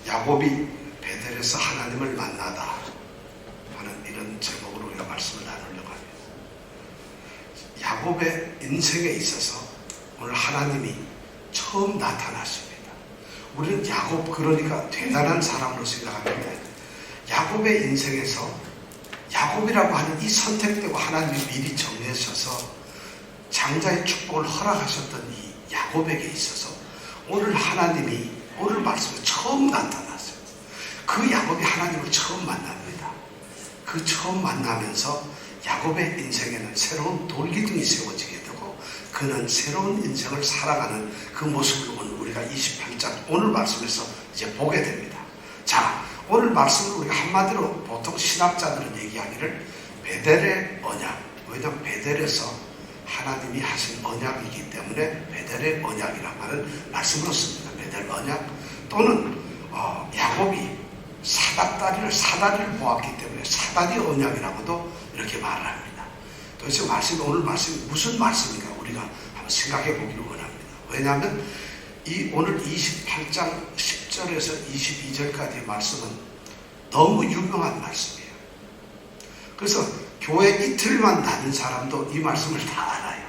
야곱이 베델에서 하나님을 만나다 하는 이런 제목으로 우리가 말씀을 나누려고 합니다. 야곱의 인생에 있어서 오늘 하나님이 처음 나타나십니다. 우리는 야곱, 그러니까 대단한 사람으로 생각하는데, 야곱의 인생에서 야곱이라고 하는 이 선택되고 하나님이 미리 정해주셔서 장자의 축복을 허락하셨던 이 야곱에게 있어서 오늘 하나님이 오늘 말씀에 처음 나타났어요. 그 야곱이 하나님을 처음 만납니다. 그 처음 만나면서 야곱의 인생에는 새로운 돌기둥이 세워지게 되고 그는 새로운 인생을 살아가는 그 모습을 오늘 우리가 28장 오늘 말씀에서 이제 보게 됩니다. 자, 오늘 말씀을 우리가 한마디로 보통 신학자들은 얘기하기를 베델의 언약, 왜냐하면 베델에서 하나님이 하신 언약이기 때문에 베델의 언약이라고 하는 말씀으로 씁니다. 베델 언약, 또는 야곱이 사다리를 보았기 때문에 사다리 언약이라고도 이렇게 말을 합니다. 도대체 오늘 말씀이 무슨 말씀인가 우리가 한번 생각해 보기를 원합니다. 왜냐하면 이 오늘 28장 10절에서 22절까지의 말씀은 너무 유명한 말씀이에요. 그래서 교회 이틀만 다닌 사람도 이 말씀을 다 알아요.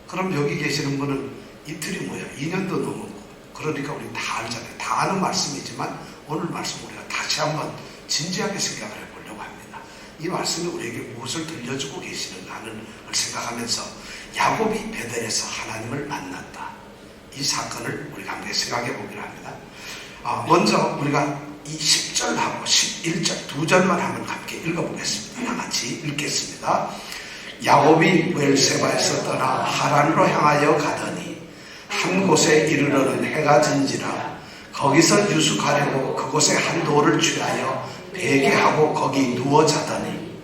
그럼 여기 계시는 분은 이틀이 뭐예요? 2년도 넘었고, 그러니까 우리 다 알잖아요. 다 아는 말씀이지만 오늘 말씀 우리가 다시 한번 진지하게 생각을 해보려고 합니다. 이 말씀이 우리에게 무엇을 들려주고 계시는가 하는 걸 생각하면서 야곱이 베델에서 하나님을 만났다, 이 사건을 우리가 함께 생각해 보기로 합니다. 먼저 우리가 이 10절하고 11절 두 절만 한번 함께 읽어보겠습니다. 다 같이 읽겠습니다. 야곱이 브엘세바에서 떠나 하란으로 향하여 가더니 한 곳에 이르러는 해가 진지라 거기서 유숙하려고 그곳에 한 돌을 취하여 베개하고 거기 누워 자더니,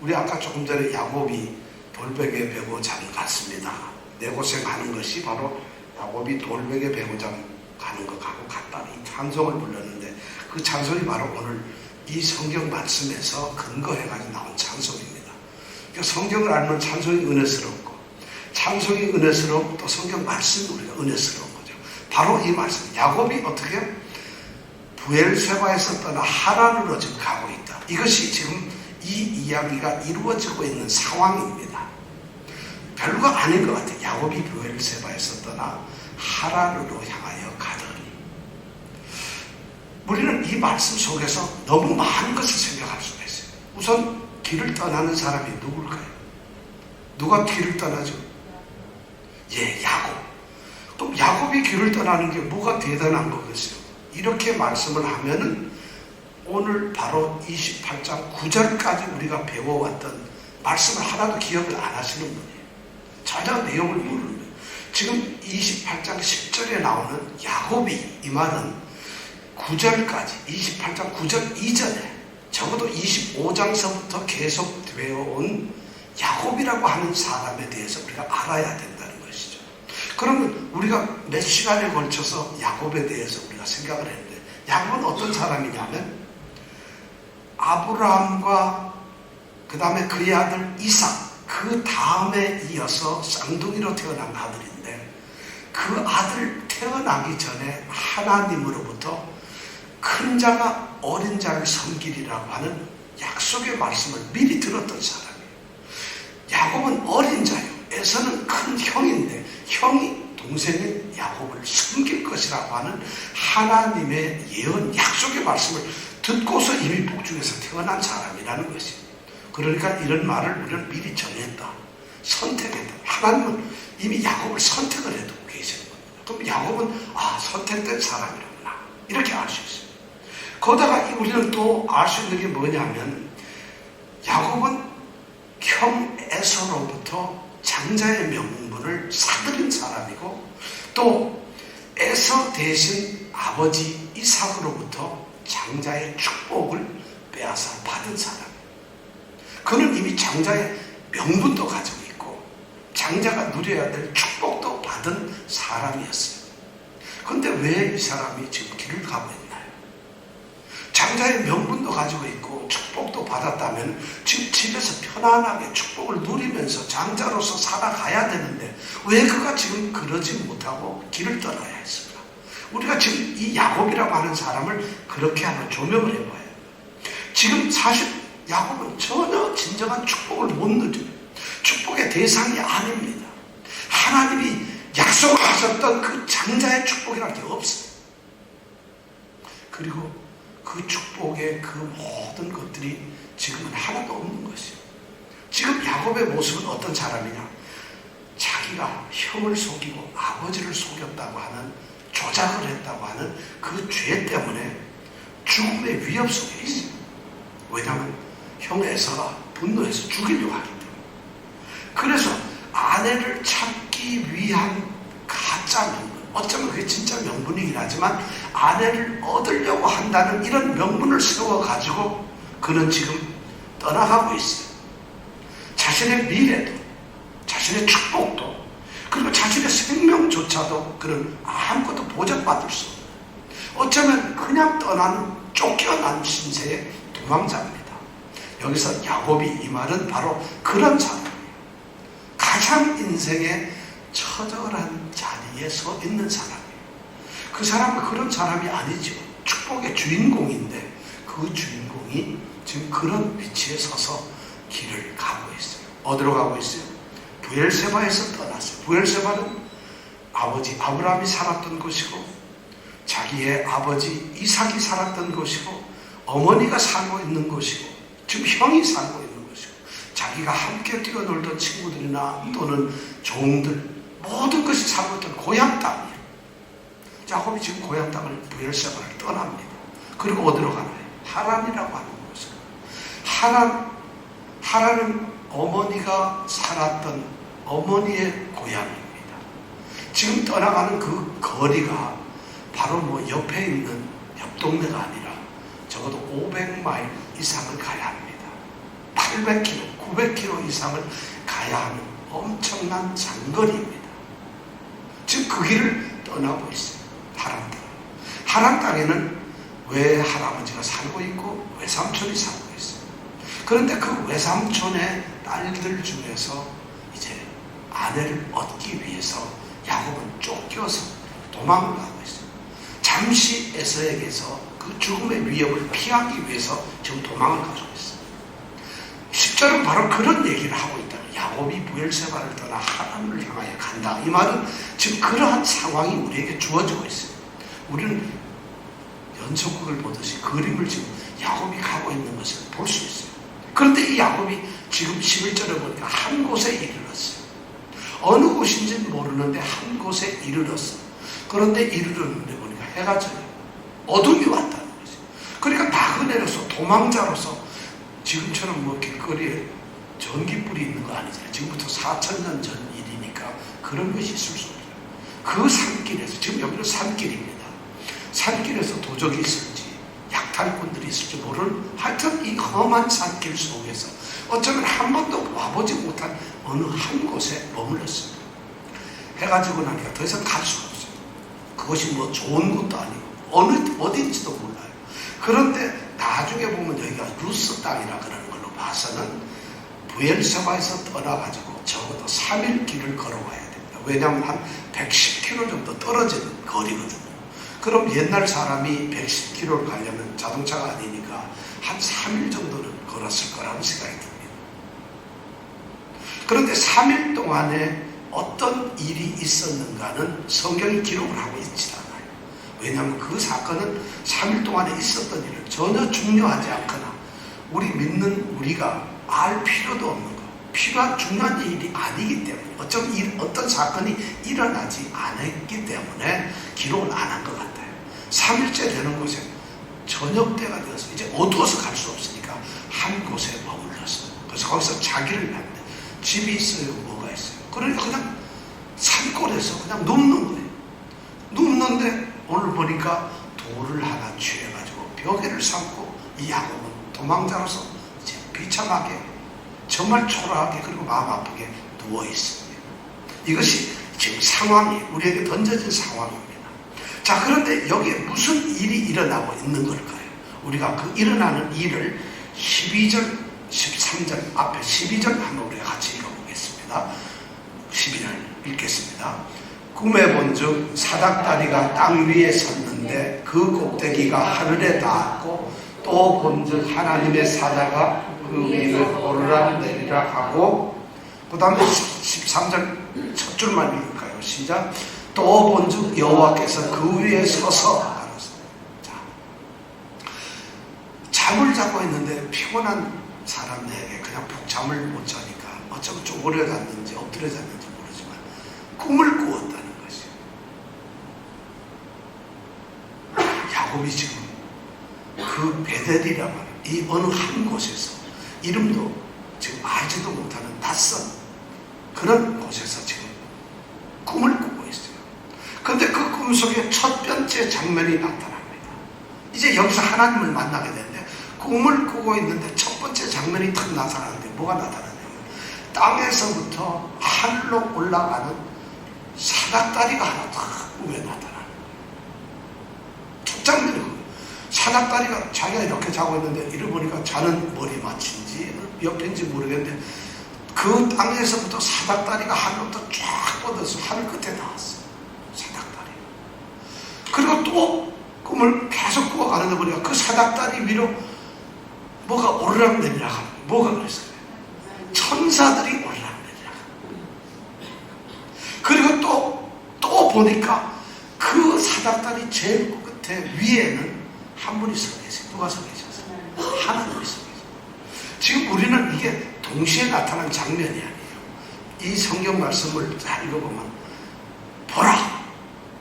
우리 아까 조금 전에 야곱이 돌베개 베고 잠 갔습니다. 내 고생하는 것이 바로 야곱이 돌베개 베고 잠 가는 것하고 같다, 이 찬송을 불렀는데 그 찬송이 바로 오늘 이 성경 말씀에서 근거해가지고 나온 찬송입니다. 그러니까 성경을 알면 찬송이 은혜스럽고, 찬송이 은혜스럽고 또 성경 말씀이 우리가 은혜스러운 거죠. 바로 이 말씀, 야곱이 어떻게 브엘세바에서 떠나 하란으로 지금 가고 있다, 이것이 지금 이 이야기가 이루어지고 있는 상황입니다. 별거 아닌 것 같아요. 야곱이 브엘세바에서 떠나 하란으로 향하여 가더니, 우리는 이 말씀 속에서 너무 많은 것을 생각할 수가 있어요. 우선 길을 떠나는 사람이 누굴까요? 누가 길을 떠나죠? 야곱. 또 야곱이 길을 떠나는 게 뭐가 대단한 거겠어요? 이렇게 말씀을 하면은 오늘 바로 28장 9절까지 우리가 배워왔던 말씀을 하나도 기억을 안 하시는 분이에요. 전혀 내용을 모르는 거예요. 지금 28장 10절에 나오는 야곱이, 이 말은 9절까지 28장 9절 이전에 적어도 25장서부터 계속 되어온 야곱이라고 하는 사람에 대해서 우리가 알아야 된다는 것이죠. 그러면 우리가 몇 시간에 걸쳐서 야곱에 대해서 우리가 생각을 했는데, 야곱은 어떤 사람이냐면 아브라함과 그 다음에 그의 아들 이삭, 그 다음에 이어서 쌍둥이로 태어난 아들인데, 그 아들 태어나기 전에 하나님으로부터 큰 자가 어린 자를 섬기리라고 하는 약속의 말씀을 미리 들었던 사람이에요. 야곱은 어린 자예요. 에서는 큰 형인데 형이 동생인 야곱을 섬길 것이라고 하는 하나님의 예언, 약속의 말씀을 듣고서 이미 복중에서 태어난 사람이라는 것이에요. 그러니까 이런 말을 우리는 미리 정했다, 선택했다. 하나님은 이미 야곱을 선택을 해두고 계시는 겁니다. 그럼 야곱은 선택된 사람이라구나, 이렇게 알 수 있어요. 거기다가 우리는 또 알 수 있는 게 뭐냐면, 야곱은 형 에서로부터 장자의 명분을 사들인 사람이고, 또 에서 대신 아버지 이삭으로부터 장자의 축복을 빼앗아 받은 사람이에요. 그는 이미 장자의 명분도 가지고 있고 장자가 누려야 될 축복도 받은 사람이었어요. 그런데 왜 이 사람이 지금 길을 가고 있나요? 장자의 명분도 가지고 있고 축복도 받았다면 지금 집에서 편안하게 축복을 누리면서 장자로서 살아가야 되는데 왜 그가 지금 그러지 못하고 길을 떠나야 했을까? 우리가 지금 이 야곱이라고 하는 사람을 그렇게 한번 조명을 해봐요. 지금 사실 야곱은 전혀 진정한 축복을 못 누려요. 축복의 대상이 아닙니다. 하나님이 약속하셨던 그 장자의 축복이라는 게 없어요. 그리고 그 축복의 그 모든 것들이 지금은 하나도 없는 것이에요. 지금 야곱의 모습은 어떤 사람이냐? 자기가 형을 속이고 아버지를 속였다고 하는, 조작을 했다고 하는 그 죄 때문에 죽음의 위협 속에 있어요. 왜냐하면 형 에서가 분노해서 죽이려고 하기 때문에. 그래서 아내를 찾기 위한 가짜 명분, 어쩌면 그게 진짜 명분이긴 하지만 아내를 얻으려고 한다는 이런 명분을 세워가지고 그는 지금 떠나가고 있어요. 자신의 미래도, 자신의 축복도, 그리고 자신의 생명조차도 그는 아무것도 보장받을 수 없는, 어쩌면 그냥 떠나는 쫓겨난 신세의 도망자입니다. 여기서 야곱이 이 말은 바로 그런 사람이에요. 가장 인생의 처절한 자리에 서 있는 사람이에요. 그 사람은 그런 사람이 아니죠. 축복의 주인공인데 그 주인공이 지금 그런 위치에 서서 길을 가고 있어요. 어디로 가고 있어요? 부엘세바에서 떠났어요. 부엘세바는 아버지 아브라함이 살았던 곳이고 자기의 아버지 이삭이 살았던 곳이고 어머니가 살고 있는 곳이고 지금 형이 살고 있는 곳이고 자기가 함께 뛰어놀던 친구들이나 또는 종들 모든 것이 살고 있던 고향 땅이에요. 야곱이 지금 고향 땅을 부엘세바를 떠납니다. 그리고 어디로 가나요? 하란이라고 하는 곳으로. 하란은 어머니가 살았던 어머니의 고향입니다. 지금 떠나가는 그 거리가 바로 옆에 있는 옆 동네가 아니라 적어도 500마일 이상을 가야 합니다. 800km, 900km 이상을 가야 하는 엄청난 장거리입니다. 지금 그 길을 떠나고 있어요. 하란 땅. 하란 땅에는 외할아버지가 살고 있고 외삼촌이 살고 있어요. 그런데 그 외삼촌의 딸들 중에서 이제 아내를 얻기 위해서 야곱은 쫓겨서 도망을 가고 있어요. 잠시 에서에게서 그 죽음의 위협을 피하기 위해서 지금 도망을 가고 있어요. 10절은 바로 그런 얘기를 하고 있다. 야곱이 부엘세바를 떠나 하란을 향하여 간다. 이 말은 지금 그러한 상황이 우리에게 주어지고 있어요. 우리는 연속극을 보듯이 그림을 지금 야곱이 가고 있는 것을 볼 수 있어요. 그런데 이 야곱이 지금 11절에 보니까 한 곳에 이르렀어요. 어느 곳인지는 모르는데 한 곳에 이르렀어요. 그런데 이르렀는데 보니까 해가 져요. 어둠이 왔다는 거죠. 그러니까 나그네로서 도망자로서 지금처럼 길거리에 전기불이 있는 거 아니잖아요. 지금부터 4,000년 전 일이니까 그런 것이 있을 수 없어요. 그 산길에서, 지금 여기는 산길입니다. 산길에서 도적이 있을지 약탈꾼들이 있을지 모르는 하여튼 이 험한 산길 속에서 어쩌면 한 번도 와보지 못한 어느 한 곳에 머물렀습니다. 해가 지고 나니까 더 이상 갈 수가 없어요. 그것이 좋은 것도 아니고 어딘지도 몰라요. 그런데 나중에 보면 여기가 루스 땅이라 그러는 걸로 봐서는 부엘세바에서 떠나가지고 적어도 3일 길을 걸어가야 됩니다. 왜냐하면 한 110km 정도 떨어진 거리거든요. 그럼 옛날 사람이 110km를 가려면 자동차가 아니니까 한 3일 정도는 걸었을 거라고 생각이 듭니다. 그런데 3일 동안에 어떤 일이 있었는가는 성경이 기록을 하고 있지 않아요. 왜냐하면 그 사건은 3일 동안에 있었던 일을 전혀 중요하지 않거나 우리 믿는 우리가 알 필요도 없는 것, 필요한 중요한 일이 아니기 때문에 어떤 사건이 일어나지 않았기 때문에 기록을 안 한 것 같아요. 3일째 되는 곳에 저녁 때가 되어서 이제 어두워서 갈 수 없으니까 한 곳에 머물렀어요. 그래서 거기서 자기를 합니다. 집이 있어요, 뭐가 있어요. 그러니까 그냥 산골에서 그냥 눕는 거예요. 눕는데 오늘 보니까 돌을 하나 취해가지고 벽에를 삼고 이 야곱은 도망자로서 이제 비참하게 정말 초라하게 그리고 마음 아프게 누워 있습니다. 이것이 지금 상황이 우리에게 던져진 상황입니다. 자, 그런데 여기에 무슨 일이 일어나고 있는 걸까요? 우리가 그 일어나는 일을 12절, 13절 앞에 12절 한번 우리가 같이 읽어보겠습니다. 12절 읽겠습니다. 꿈에 본즉 사닥다리가 땅 위에 섰는데 그 꼭대기가 하늘에 닿았고 또 본즉 하나님의 사자가 그 위를 오르락내리락 하고, 그 다음에 13절 첫 줄만 읽을까요? 시작. 또 본즉 여호와께서 그 위에 서서 자, 잠을 자고 있는데 피곤한 사람에게 그냥 푹 잠을 못 자니까 어쩌면 쪼그려 잤는지 엎드려 잤는지 모르지만 꿈을 꾸었다는 것이에요. 야곱이 지금 그 베델이라고 하는 이 어느 한 곳에서, 이름도 지금 알지도 못하는 낯선 그런 곳에서 지금 꿈을 꾸고 있어요. 그런데 그 꿈 속에 첫 번째 장면이 나타납니다. 이제 여기서 하나님을 만나게 되는데 꿈을 꾸고 있는데 첫 번째 장면이 탁 나타나는데 뭐가 나타나냐면 땅에서부터 하늘로 올라가는 사닥다리가 하나 탁 꿈에 나타나는 거예요. 첫 장면이 사닥다리가 자기가 이렇게 자고 있는데 이러보니까 자는 머리맡인지 옆인지 모르겠는데 그 땅에서부터 사닥다리가 하늘부터 쫙 뻗어서 하늘 끝에 나왔어요. 사닥다리. 그리고 또 꿈을 계속 꾸어가는데 보니까 그 사닥다리 위로 뭐가 오르락내리락 하는 거예요. 뭐가 그랬어요? 천사들이 오르락내리락 하는 거예요. 그리고 또 보니까 그 사닥다리 제일 끝에 위에는 한 분이 서 계세요. 누가 서 계셨어요? 하나님이 서 계세요. 지금 우리는 이게 동시에 나타난 장면이 아니에요. 이 성경 말씀을 잘 읽어보면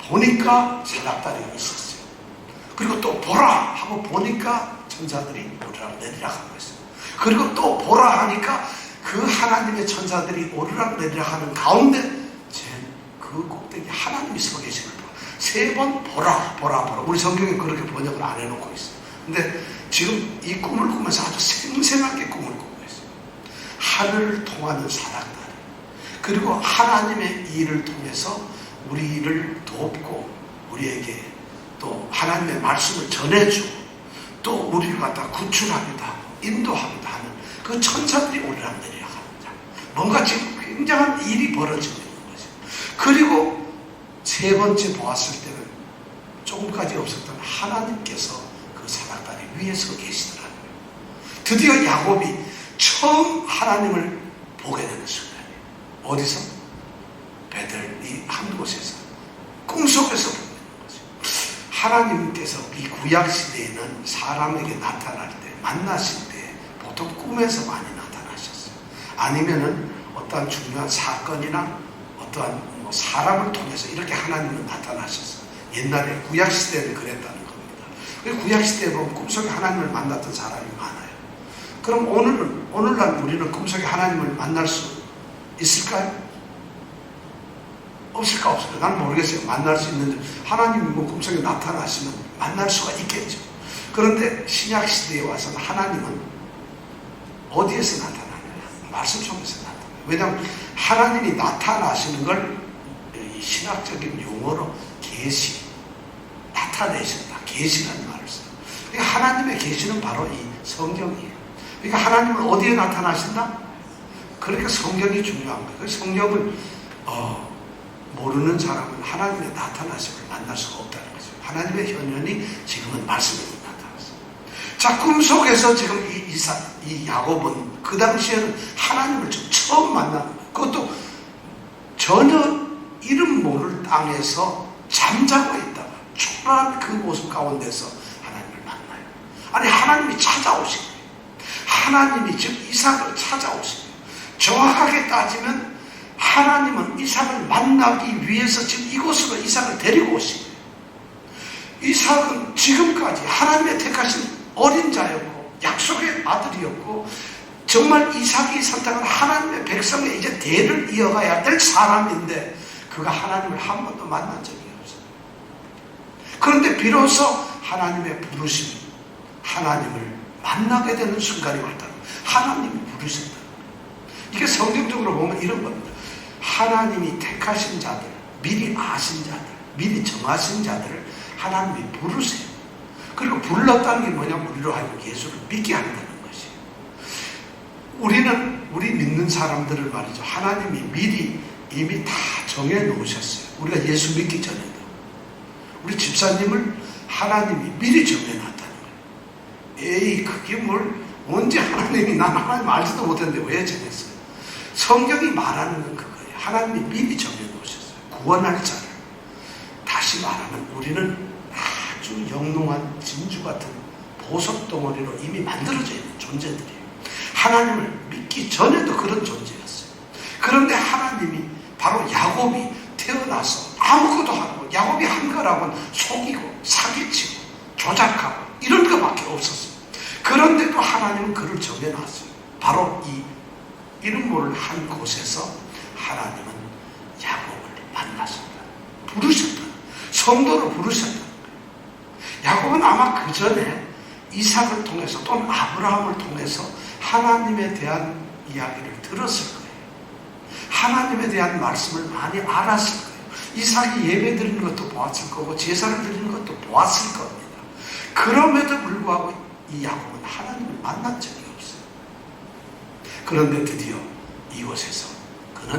보니까 사닥다리가 있었어요. 그리고 또 보라 하고 보니까 천사들이 오르락내리락 하고 있어요. 그리고 또 보라 하니까 그 하나님의 천사들이 오르락내리락 하는 가운데 그 꼭대기 하나님이 서 계시는 거예요. 세 번 보라. 우리 성경에 그렇게 번역을 안 해놓고 있어요. 근데 지금 이 꿈을 꾸면서 아주 생생하게 꿈을 꾸고 있어요. 하늘을 통하는 사닥다리, 그리고 하나님의 일을 통해서 우리를 돕고 우리에게 또 하나님의 말씀을 전해주고 또 우리를 갖다 구출하기도 하고 인도하기도 하는 그 천사들이 오르락내리락 하는 자. 뭔가 지금 굉장한 일이 벌어지고 있는 거죠. 그리고 세 번째 보았을 때는 조금까지 없었던 하나님께서 그 사닥다리 위에 서 계시더라고요. 드디어 야곱이 처음 하나님을 보게 되는 순간이에요. 어디서? 베델 이 한 곳에서 꿈속에서 보게 되는 거죠. 하나님께서 이 구약시대에는 사람에게 나타날 때, 만나실 때 보통 꿈에서 많이 나타나셨어요. 아니면은 어떠한 중요한 사건이나 어떠한 사람을 통해서 이렇게 하나님은 나타나셨어요. 옛날에 구약시대에는 그랬다는 겁니다. 구약시대에 보면 꿈속에 하나님을 만났던 사람이 많아요. 그럼 오늘날 우리는 꿈속에 하나님을 만날 수 있을까요? 없을까 없을까? 난 모르겠어요. 만날 수 있는지. 하나님이 뭐 꿈속에 나타나시면 만날 수가 있겠죠. 그런데 신약시대에 와서는 하나님은 어디에서 나타나냐? 말씀 속에서 나타나요. 왜냐하면 하나님이 나타나시는 걸 신학적인 용어로 계시, 나타내신다, 계시라는 말을 써요. 그러니까 하나님의 계시는 바로 이 성경이에요. 그러니까 하나님은 어디에 나타나신다? 그러니까 성경이 중요한 거예요. 성경을 모르는 사람은 하나님의 나타나심을 만날 수가 없다는 거죠. 하나님의 현현이 지금은 말씀으로 나타났어요. 자, 꿈속에서 지금 이 야곱은 그 당시에는 하나님을 처음 만나는 거예요. 그것도 전혀 이름 모를 땅에서 잠자고 있다가 초라한 그 모습 가운데서 하나님을 만나요. 아니, 하나님이 찾아오신 거예요. 하나님이 즉 이삭을 찾아오신 거예요. 정확하게 따지면 하나님은 이삭을 만나기 위해서 지금 이곳으로 이삭을 데리고 오신 거예요. 이삭은 지금까지 하나님의 택하신 어린 자였고 약속의 아들이었고 정말 이삭이 선택한 하나님의 백성의 이제 대를 이어가야 될 사람인데 그가 하나님을 한 번도 만난 적이 없어요. 그런데 비로소 하나님의 부르심, 하나님을 만나게 되는 순간이 왔다는 거예요. 하나님이 부르신다. 이게 성경적으로 보면 이런 겁니다. 하나님이 택하신 자들, 미리 아신 자들, 미리 정하신 자들을 하나님이 부르세요. 그리고 불렀다는 게 뭐냐면 우리로 하여금 예수를 믿게 한다는 것이에요. 우리 믿는 사람들을 말이죠. 하나님이 미리 이미 다 정해 놓으셨어요. 우리가 예수 믿기 전에도 우리 집사님을 하나님이 미리 정해놨다는 거예요. 에이, 그게 뭘, 언제 하나님이, 난 하나님 알지도 못했는데 왜 정했어요? 성경이 말하는 건 그거예요. 하나님이 미리 정해놓으셨어요. 구원할 자를. 다시 말하면 우리는 아주 영롱한 진주 같은 보석 덩어리로 이미 만들어져 있는 존재들이에요. 하나님을 믿기 전에도 그런 존재였어요. 그런데 하나님이 바로 야곱이 태어나서 아무것도 하고, 야곱이 한 거라고는 속이고 사기치고 조작하고 이런 것밖에 없었어요. 그런데도 하나님은 그를 정해놨어요. 바로 이 이름 모를 한 곳에서 하나님은 야곱을 만나셨다. 부르셨다. 성도로 부르셨다. 야곱은 아마 그 전에 이삭을 통해서 또는 아브라함을 통해서 하나님에 대한 이야기를 들었을 거예요. 하나님에 대한 말씀을 많이 알았을 거예요. 이삭이 예배 드리는 것도 보았을 거고 제사를 드리는 것도 보았을 겁니다. 그럼에도 불구하고 이 야곱은 하나님을 만난 적이 없어요. 그런데 드디어 이곳에서 그는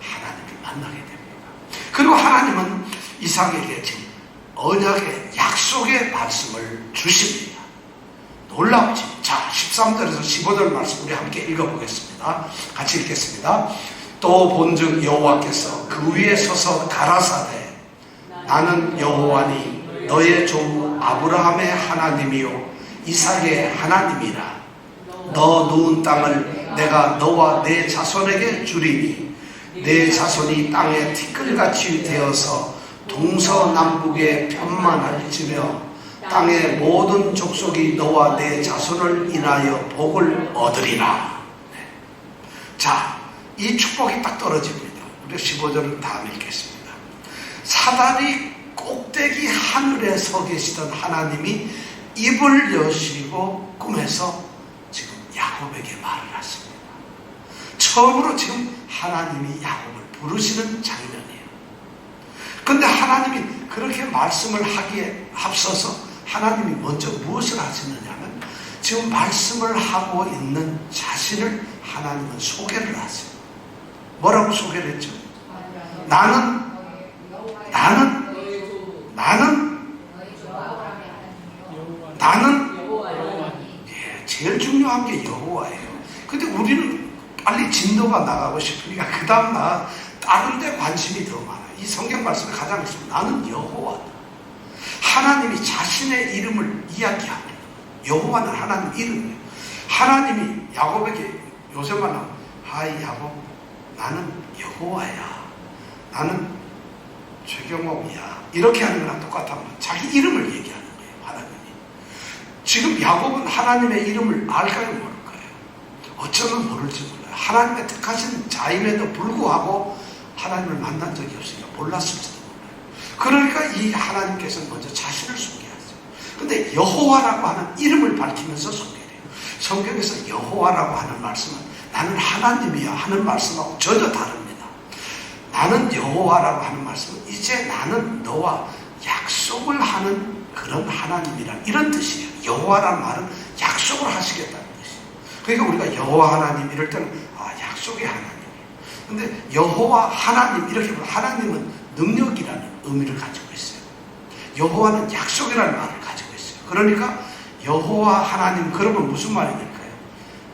하나님을 만나게 됩니다. 그리고 하나님은 이삭에게 지금 언약의 약속의 말씀을 주십니다. 놀랍지? 자, 13절에서 15절 말씀 우리 함께 읽어보겠습니다. 같이 읽겠습니다. 또 본즉 여호와께서 그 위에 서서 가라사대 나는 여호와니 너의 종 아브라함의 하나님이요 이삭의 하나님이라. 너 누운 땅을 내가 너와 내 자손에게 주리니 내 자손이 땅에 티끌같이 되어서 동서남북에 편만할지며 땅의 모든 족속이 너와 내 자손을 인하여 복을 얻으리라. 자, 이 축복이 딱 떨어집니다. 우리 15절은 다음 읽겠습니다. 사단이 꼭대기 하늘에 서 계시던 하나님이 입을 여시고 꿈에서 지금 야곱에게 말을 하십니다. 처음으로 지금 하나님이 야곱을 부르시는 장면이에요. 그런데 하나님이 그렇게 말씀을 하기에 앞서서 하나님이 먼저 무엇을 하시느냐면 지금 말씀을 하고 있는 자신을 하나님은 소개를 하세요. 뭐라고 소개를 했죠? 나는 예, 제일 중요한 게 여호와예요. 근데 우리는 빨리 진도가 나가고 싶으니까 그 다음 다른 데 관심이 더 많아요. 이 성경 말씀에 가장 있습니다. 나는 여호와다. 하나님이 자신의 이름을 이야기합니다. 여호와는 하나님 이름이에요. 하나님이 야곱에게 요새만 하면 하이 야곱 나는 여호와야. 나는 최경옥이야. 이렇게 하는 거랑 똑같아요. 자기 이름을 얘기하는 거예요. 하나님이. 지금 야곱은 하나님의 이름을 알까요? 모를까요? 어쩌면 모를지 몰라요. 하나님의 택하신 자임에도 불구하고 하나님을 만난 적이 없으니까 몰랐을지도 몰라요. 그러니까 이 하나님께서는 먼저 자신을 소개하세요. 근데 여호와라고 하는 이름을 밝히면서 소개해요. 성경에서 여호와라고 하는 말씀은 나는 하나님이야 하는 말씀하고 전혀 다릅니다. 나는 여호와라고 하는 말씀은 이제 나는 너와 약속을 하는 그런 하나님이란 이런 뜻이에요. 여호와라는 말은 약속을 하시겠다는 뜻이에요. 그러니까 우리가 여호와 하나님 이럴 때는 약속의 하나님. 근데 여호와 하나님 이렇게 보면 하나님은 능력이라는 의미를 가지고 있어요. 여호와는 약속이라는 말을 가지고 있어요. 그러니까 여호와 하나님 그러면 무슨 말이 될까요?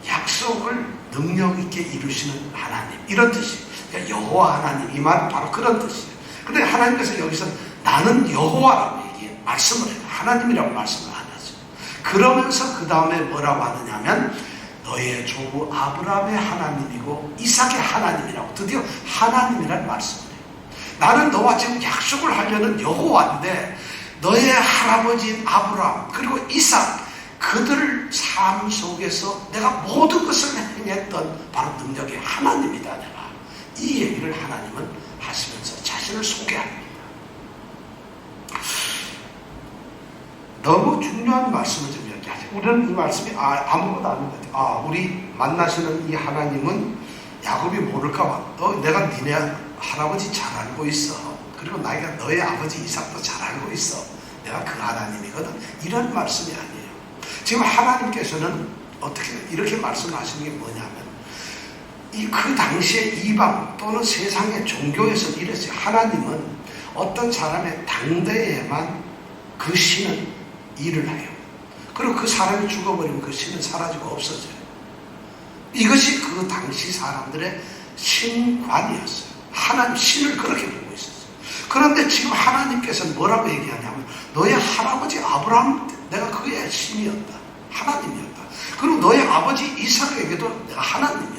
약속을 능력 있게 이루시는 하나님 이런 뜻이에요. 그러니까 여호와 하나님 이 말은 바로 그런 뜻이에요. 그런데 하나님께서 여기서 나는 여호와라고 말씀을 해요. 하나님이라고 말씀을 안 하죠. 그러면서 그 다음에 뭐라고 하느냐면 너의 조부 아브라함의 하나님이고 이삭의 하나님이라고 드디어 하나님이라는 말씀을 해요. 나는 너와 지금 약속을 하려는 여호와인데 너의 할아버지인 아브라함 그리고 이삭 그들을 삶 속에서 내가 모든 것을 행했던 바로 능력의 하나님이다. 내가 이 얘기를 하나님은 하시면서 자신을 소개합니다. 너무 중요한 말씀을 좀 이야기하죠. 우리는 이 말씀이 아무것도 아닌 것 같아요. 우리 만나시는 이 하나님은 야곱이 모를까 봐. 내가 니네 할아버지 잘 알고 있어. 그리고 나이가 너의 아버지 이삭도 잘 알고 있어. 내가 그 하나님이거든. 이런 말씀이 아니에요. 지금 하나님께서는 어떻게 이렇게 말씀하시는 게 뭐냐면 그 당시에 이방 또는 세상의 종교에서 이랬어요. 하나님은 어떤 사람의 당대에만 그 신은 일을 해요. 그리고 그 사람이 죽어버리면 그 신은 사라지고 없어져요. 이것이 그 당시 사람들의 신관이었어요. 하나님 신을 그렇게 보고 있었어요. 그런데 지금 하나님께서는 뭐라고 얘기하냐면 너의 할아버지 아브라함 내가 그의 신이었다. 하나님이었다. 그리고 너의 아버지 이삭에게도 내가 하나님이었다.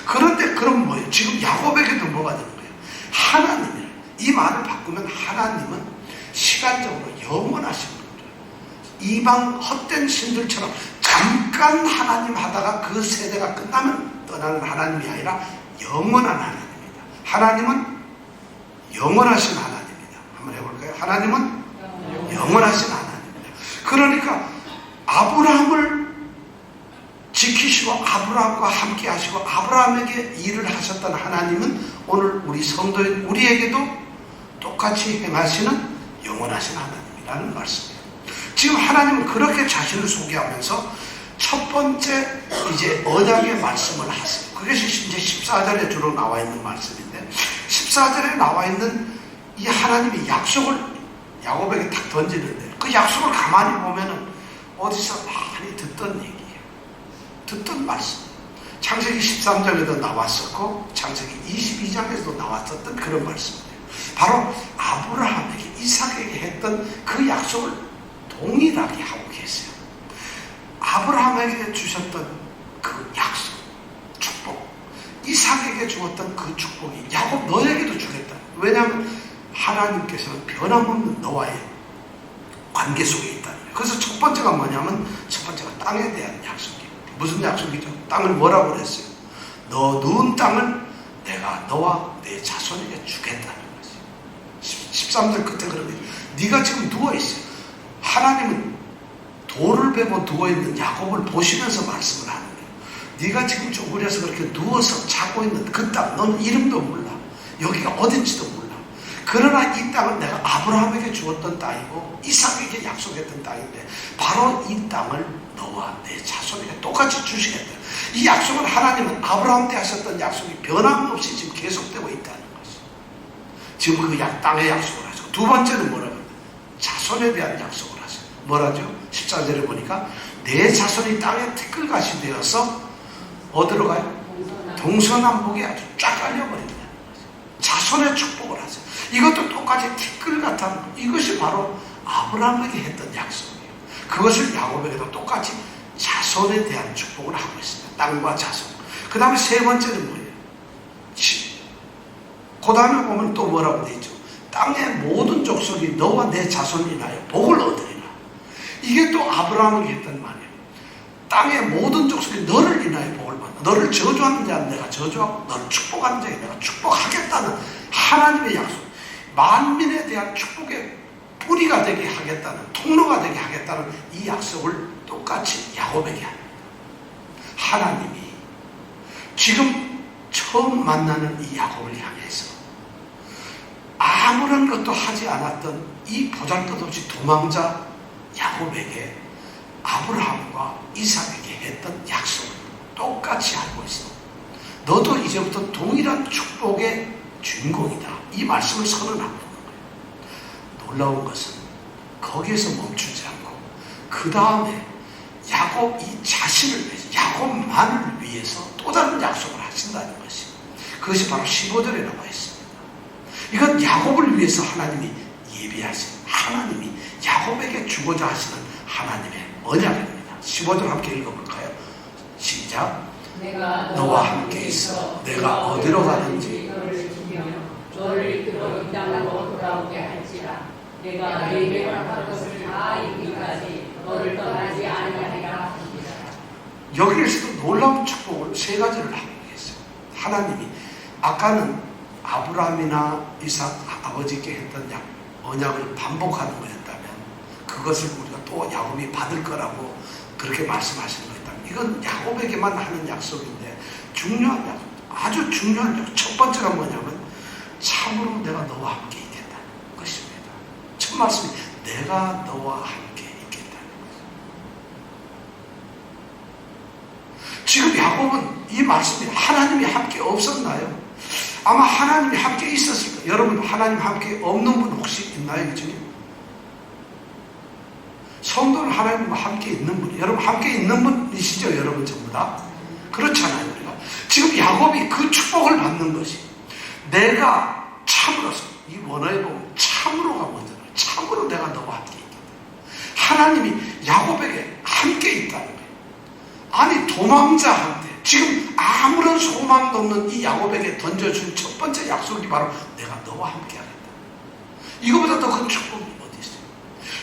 그런데 그럼 뭐예요? 지금 야곱에게도 뭐가 되는 거예요? 하나님이에요. 이 말을 바꾸면 하나님은 시간적으로 영원하신 분이에요. 이방 헛된 신들처럼 잠깐 하나님 하다가 그 세대가 끝나면 떠나는 하나님이 아니라 영원한 하나님입니다. 하나님은 영원하신 하나님입니다. 한번 해볼까요? 하나님은 영원하신 하나님입니다. 그러니까 아브라함을 지키시고 아브라함과 함께 하시고 아브라함에게 일을 하셨던 하나님은 오늘 우리 성도인 우리에게도 똑같이 행하시는 영원하신 하나님이라는 말씀이에요. 지금 하나님은 그렇게 자신을 소개하면서 첫 번째 이제 언약의 말씀을 하세요. 그것이 이제 14절에 주로 나와 있는 말씀인데 14절에 나와 있는 이 하나님의 약속을 야곱에게 딱 던지는데 그 약속을 가만히 보면은 어디서 많이 듣던 얘기예요. 듣던 말씀. 창세기 13장에도 나왔었고 창세기 22장에서도 나왔었던 그런 말씀이에요. 바로 아브라함에게 이삭에게 했던 그 약속을 동일하게 하고 계세요. 아브라함에게 주셨던 그 약속, 축복, 이삭에게 주었던 그 축복이 야곱 너에게도 주겠다. 왜냐하면 하나님께서는 변함없는 너와의 관계 속에 있다는 거예요. 그래서 첫 번째가 뭐냐면 첫 번째가 땅에 대한 약속이에요. 무슨 약속이죠? 땅을 뭐라고 그랬어요? 너 누운 땅을 내가 너와 내 자손에게 주겠다는 거죠. 13절 끝에 그러면 네가 지금 누워있어요. 하나님은 돌을 베고 누워있는 야곱을 보시면서 말씀을 하는 거예요. 네가 지금 쪼그려서 그렇게 누워서 자고 있는 그 땅, 넌 이름도 몰라. 여기가 어딘지도 몰라. 그러나 이 땅은 내가 아브라함에게 주었던 땅이고 이삭에게 약속했던 땅인데 바로 이 땅을 너와 내 자손에게 똑같이 주시겠다. 이 약속은 하나님은 아브라함 때 하셨던 약속이 변함없이 지금 계속되고 있다는 것이죠. 지금 그 땅의 약속을 하죠. 두 번째는 뭐라고 합니까? 자손에 대한 약속을 하죠. 뭐라죠? 14절에 보니까 내 자손이 땅에 티끌같이 되어서 어디로 가요? 동서남북에 아주 쫙 깔려버린다는 거죠. 자손의 축복을 하죠. 이것도 똑같이 티끌 같은 이것이 바로 아브라함에게 했던 약속이에요. 그것을 야곱에게도 똑같이 자손에 대한 축복을 하고 있습니다. 땅과 자손. 그 다음에 세 번째는 뭐예요? 그 다음에 보면 또 뭐라고 되어 있죠? 땅의 모든 족속이 너와 내 자손이 인하여 복을 얻으리라. 이게 또 아브라함에게 했던 말이에요. 땅의 모든 족속이 너를 인하여 복을 받는다. 너를 저주하는 자는 내가 저주하고 너를 축복하는 자에게 내가 축복하겠다는 하나님의 약속. 만민에 대한 축복의 뿌리가 되게 하겠다는, 통로가 되게 하겠다는 이 약속을 똑같이 야곱에게 합니다. 하나님이 지금 처음 만나는 이 야곱을 향해서 아무런 것도 하지 않았던 이 보잘것없이 도망자 야곱에게 아브라함과 이삭에게 했던 약속을 똑같이 알고 있어. 너도 이제부터 동일한 축복의 주인공이다. 이 말씀을 선언하고 있는 거예요. 놀라운 것은 거기에서 멈추지 않고 그 다음에 야곱 이 자신을 위해서 야곱만을 위해서 또 다른 약속을 하신다는 것이 그것이 바로 15절에 나와 있습니다. 이건 야곱을 위해서 하나님이 예비하신 하나님이 야곱에게 주고자 하시는 하나님의 언약입니다. 15절 함께 읽어볼까요? 시작. 내가 너와 함께 있어 내가 어디로 가든지 너를 이끌어 이 땅으로 돌아오게 할지라. 내가 너에게 허락한 것을 다 이루기까지 너를 떠나지 아니하리라. 여기에서도 놀라운 축복을 세 가지를 하고 계세요. 하나님이 아까는 아브라함이나 이삭 아버지께 했던 언약을 반복하는 거였다면 그것을 우리가 또 야곱이 받을 거라고 그렇게 말씀하시는 거였다면 이건 야곱에게만 하는 약속인데 중요한 약속, 아주 중요한 약속. 첫 번째가 뭐냐면 참으로 내가 너와 함께 있겠다는 것입니다. 첫 말씀이 내가 너와 함께 있겠다는 것입니다. 지금 야곱은 이 말씀이 하나님이 함께 없었나요? 아마 하나님이 함께 있었을 거예요. 여러분 하나님 함께 없는 분 혹시 있나요? 이 중에? 성도는 하나님과 함께 있는 분이에요. 여러분 함께 있는 분이시죠? 여러분 전부 다? 그렇잖아요. 우리가 지금 야곱이 그 축복을 받는 것이 내가 참으로서 이 원어에 보면 참으로가 먼저예요. 참으로 내가 너와 함께 있다. 하나님이 야곱에게 함께 있다는 거예요. 아니 도망자한테 지금 아무런 소망도 없는 이 야곱에게 던져준 첫 번째 약속이 바로 내가 너와 함께 하겠다. 이거보다 더 큰 축복이 어디 있어요?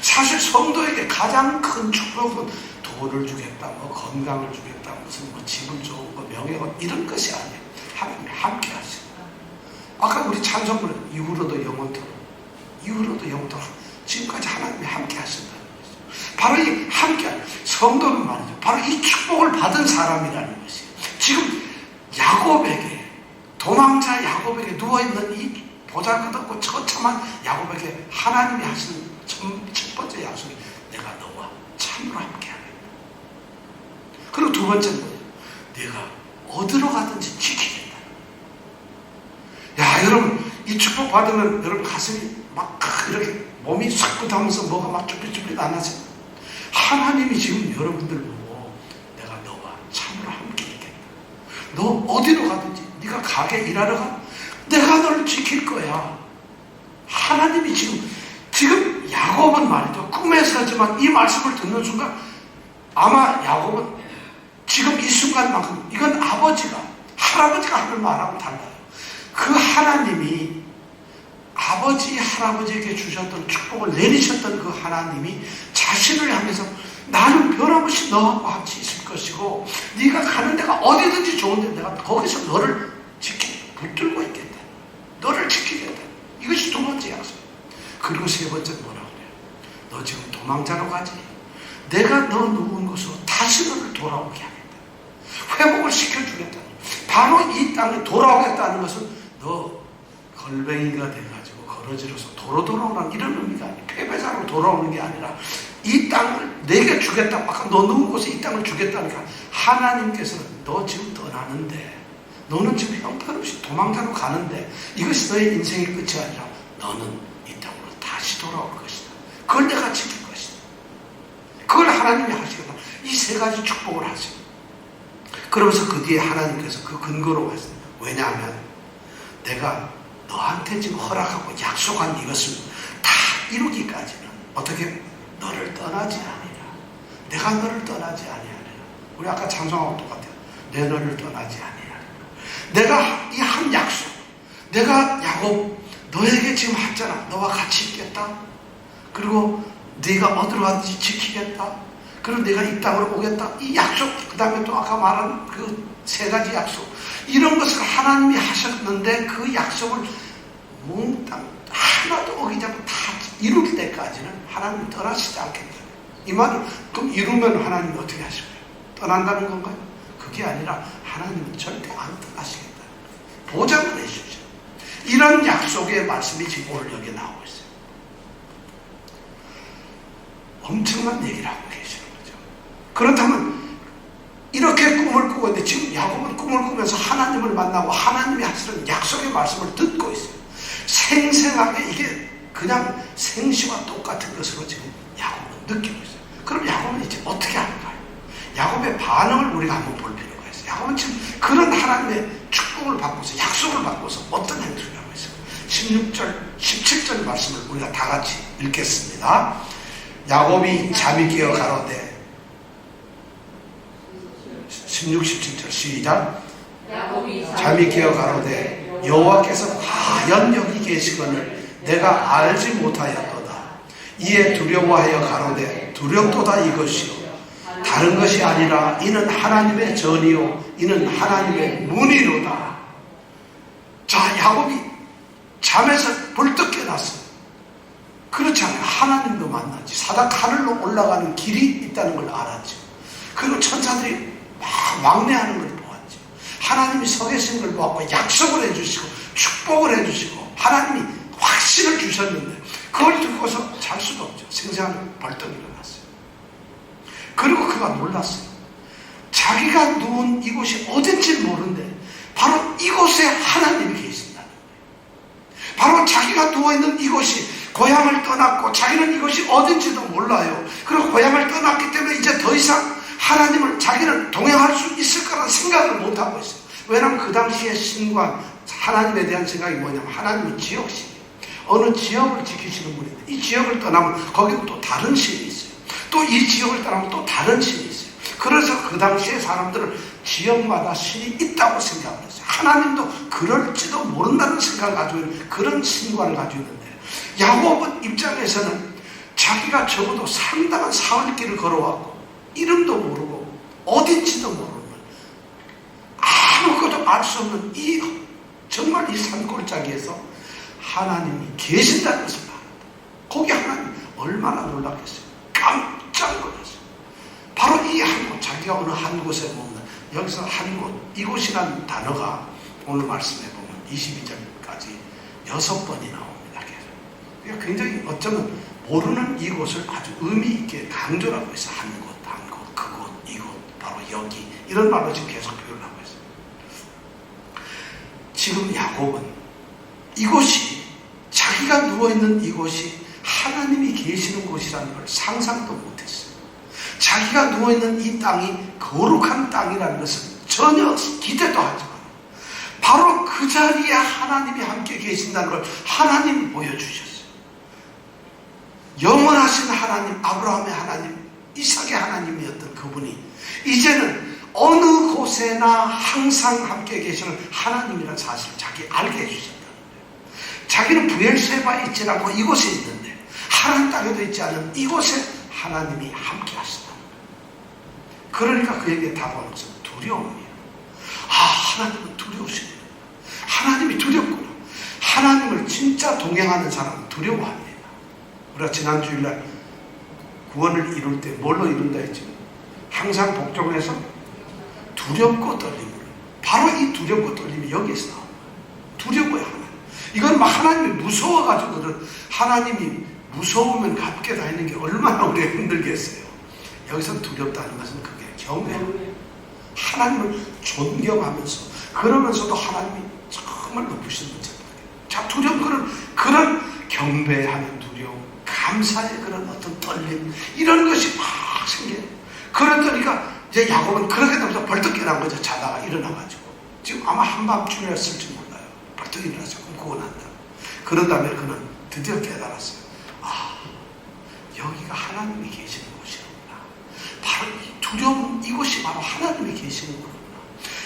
사실 성도에게 가장 큰 축복은 돈을 주겠다, 뭐 건강을 주겠다, 무슨 뭐 집을 주고 뭐 명예가 이런 것이 아니에요. 하나님이 함께 하신다. 아까 우리 찬송을 이후로도 영원토록 지금까지 하나님이 함께 하신다는 거죠. 바로 이 함께 성도는 말이죠. 바로 이 축복을 받은 사람이라는 것이에요. 지금 야곱에게 도망자 야곱에게 누워있는 이 보잘것없고 처참한 야곱에게 하나님이 하시는 첫 번째 약속이 내가 너와 참으로 함께 하겠다. 그리고 두 번째는 뭐예요? 내가 어디로 가든지 지키겠다. 야 여러분 이 축복 받으면 여러분 가슴이 막 이렇게 몸이 싹 부담면서 뭐가 막 쭈삣쭈삣 안 하죠? 하나님이 지금 여러분들 보고 내가 너와 참으로 함께 있겠다. 너 어디로 가든지 네가 가게 일하러 가 내가 너를 지킬 거야. 하나님이 지금 야곱은 말이죠. 꿈에서지만 이 말씀을 듣는 순간 아마 야곱은 지금 이 순간만큼 이건 할아버지가 하는 말하고 달라요. 그 하나님이 아버지 할아버지에게 주셨던 축복을 내리셨던 그 하나님이 자신을 향해서 나는 변함없이 너와 같이 있을 것이고 네가 가는 데가 어디든지 좋은데 내가 거기서 너를 붙들고 있겠다. 너를 지키겠다. 이것이 두 번째 약속. 그리고 세 번째는 뭐라고 그래요? 너 지금 도망자로 가지. 내가 너 누운 곳으로 다시 너를 돌아오게 하겠다. 회복을 시켜주겠다. 바로 이 땅에 돌아오겠다는 것은 너 걸뱅이가 돼가지고 거러지로서 도로 돌아오는 이런 의미가 아니에요. 패배자로 돌아오는 게 아니라 이 땅을 내게 주겠다. 아까 너 누운 곳에 이 땅을 주겠다니까 하나님께서는 너 지금 떠나는데 너는 지금 형편없이 도망자로 가는데 이것이 너의 인생의 끝이 아니라 너는 이 땅으로 다시 돌아올 것이다. 그걸 내가 지킬 것이다. 그걸 하나님이 하시겠다. 이 세 가지 축복을 하세요. 그러면서 그 뒤에 하나님께서 그 근거로 하세요. 왜냐하면 내가 너한테 지금 허락하고 약속한 이것을 다 이루기까지는 어떻게 너를 떠나지 아니라 내가 너를 떠나지 아니하리라. 우리 아까 찬송하고 똑같아요. 내 너를 떠나지 아니하리라. 내가 이 한 약속 내가 야곱 너에게 지금 했잖아. 너와 같이 있겠다. 그리고 네가 어디로 가든지 지키겠다. 그리고 내가 이 땅으로 오겠다. 이 약속 그 다음에 또 아까 말한 그 세 가지 약속 이런 것을 하나님이 하셨는데 그 약속을 몽땅 하나도 어기자고 다 이룰 때까지는 하나님이 떠나시지 않겠다. 이 말을 그럼 이루면 하나님이 어떻게 하실 거예요? 떠난다는 건가요? 그게 아니라 하나님은 절대 안 떠나시겠다. 보장을 해주죠. 이런 약속의 말씀이 지금 오늘 여기에 나오고 있어요. 엄청난 얘기를 하고 계시는 거죠. 그렇다면 이렇게 꿈을 꾸고 있는데 지금 야곱은 꿈을 꾸면서 하나님을 만나고 하나님이 하시는 약속의 말씀을 듣고 있어요. 생생하게 이게 그냥 생시와 똑같은 것으로 지금 야곱은 느끼고 있어요. 그럼 야곱은 이제 어떻게 할까요? 야곱의 반응을 우리가 한번 볼 필요가 있어요. 야곱은 지금 그런 하나님의 축복을 받고서 약속을 받고서 어떤 행동을 하고 있어요? 16절, 17절 말씀을 우리가 다 같이 읽겠습니다. 야곱이 잠이 깨어 가로되 16, 17절 시작. 잠이 깨어 가로되 여호와께서 과연 여기 계시거늘 내가 알지 못하였도다. 이에 두려워하여 가로되 두렵도다 이것이요 다른 것이 아니라 이는 하나님의 전이요 이는 하나님의 문이로다. 자, 야곱이 잠에서 벌떡 깨났어요. 그렇지 않아요. 하나님도 만났지. 사닥 하늘로 올라가는 길이 있다는 걸 알았죠. 그리고 천사들이 막 왕래하는 걸 보았죠. 하나님이 서 계신 걸 보았고 약속을 해주시고 축복을 해주시고 하나님이 확신을 주셨는데 그걸 듣고서 잘 수도 없죠. 생생하게 벌떡 일어났어요. 그리고 그가 놀랐어요. 자기가 누운 이곳이 어딘지 모르는데 바로 이곳에 하나님이 계신다. 바로 자기가 누워있는 이곳이 고향을 떠났고 자기는 이것이 어딘지도 몰라요. 그리고 고향을 떠났기 때문에 이제 더 이상 하나님을 자기는 동행할 수 있을 거라는 생각을 못하고 있어요. 왜냐하면 그 당시에 신관, 하나님에 대한 생각이 뭐냐면 하나님은 지역신이에요. 어느 지역을 지키시는 분인데 이 지역을 떠나면 거기는 또 다른 신이 있어요. 또 이 지역을 떠나면 또 다른 신이 있어요. 그래서 그 당시에 사람들은 지역마다 신이 있다고 생각을 했어요. 하나님도 그럴지도 모른다는 생각을 가지고 있는 그런 신관을 가지고 있는데 야곱은 입장에서는 자기가 적어도 상당한 사흘길을 걸어왔고 이름도 모르고 어딘지도 모르는 아무것도 알 수 없는 이 정말 이 산골짜기에서 하나님이 계신다는 것을 말한다. 거기 하나님 얼마나 놀랐겠어요. 깜짝 놀랐어요. 바로 이 한 곳, 자기가 어느 한 곳에 보면 여기서 한 곳, 이곳이라는 단어가 오늘 말씀해 보면 22절까지 6번이 나옵니다. 그러니까 굉장히 어쩌면 모르는 이곳을 아주 의미 있게 강조를 하고 있어요. 한 곳, 한 곳, 그곳, 이곳, 바로 여기 이런 말로 지금 계속 표현을 하고 있어요. 지금 야곱은 이곳이 자기가 누워있는 이곳이 하나님이 계시는 곳이라는 걸 상상도 못했어요. 자기가 누워있는 이 땅이 거룩한 땅이라는 것은 전혀 기대도 하지 않아요. 바로 그 자리에 하나님이 함께 계신다는 걸 하나님이 보여주셨어요. 영원하신 하나님, 아브라함의 하나님, 이삭의 하나님이었던 그분이 이제는 어느 곳에나 항상 함께 계시는 하나님이라는 사실을 자기 알게 해주셨다는 거예요. 자기는 브엘세바에 있지 않고 이곳에 있는데 하나님 땅에도 있지 않은 이곳에 하나님이 함께 하시다. 그러니까 그에게 다가오는 것은 두려움이에요. 아, 하나님은 두려우시네요. 하나님이 두렵구나. 하나님을 진짜 동행하는 사람은 두려워합니다. 우리가 지난 주일날 구원을 이룰 때 뭘로 이룬다 했죠? 항상 복종해서 두렵고 떨림으로. 바로 이 두렵고 떨림이 여기에서 나옵니다. 두려워요, 하나님. 이건 막 하나님이 무서워가지고는 하나님이 무서우면 함께 다니는 게 얼마나 우리가 힘들겠어요. 여기서 두렵다는 것은 그게 경외예요. 하나님을 존경하면서 그러면서도 하나님이 정말 높으신 분이죠. 자, 두려움, 그런 경배하는 두려움, 감사의 그런 어떤 떨림, 이런 것이 막 생겨요. 그러니까 이제 야곱은 그렇게 되면서 벌떡 깨난 거죠. 자다가 일어나가지고. 지금 아마 한밤중이었을지 몰라요. 벌떡 일어나서 꿈꾸고 난다. 그런 다음에 그는 드디어 깨달았어요. 아, 여기가 하나님이 계시는 곳이구나. 바로 이 두려움, 이곳이 바로 하나님이 계시는 곳이구나.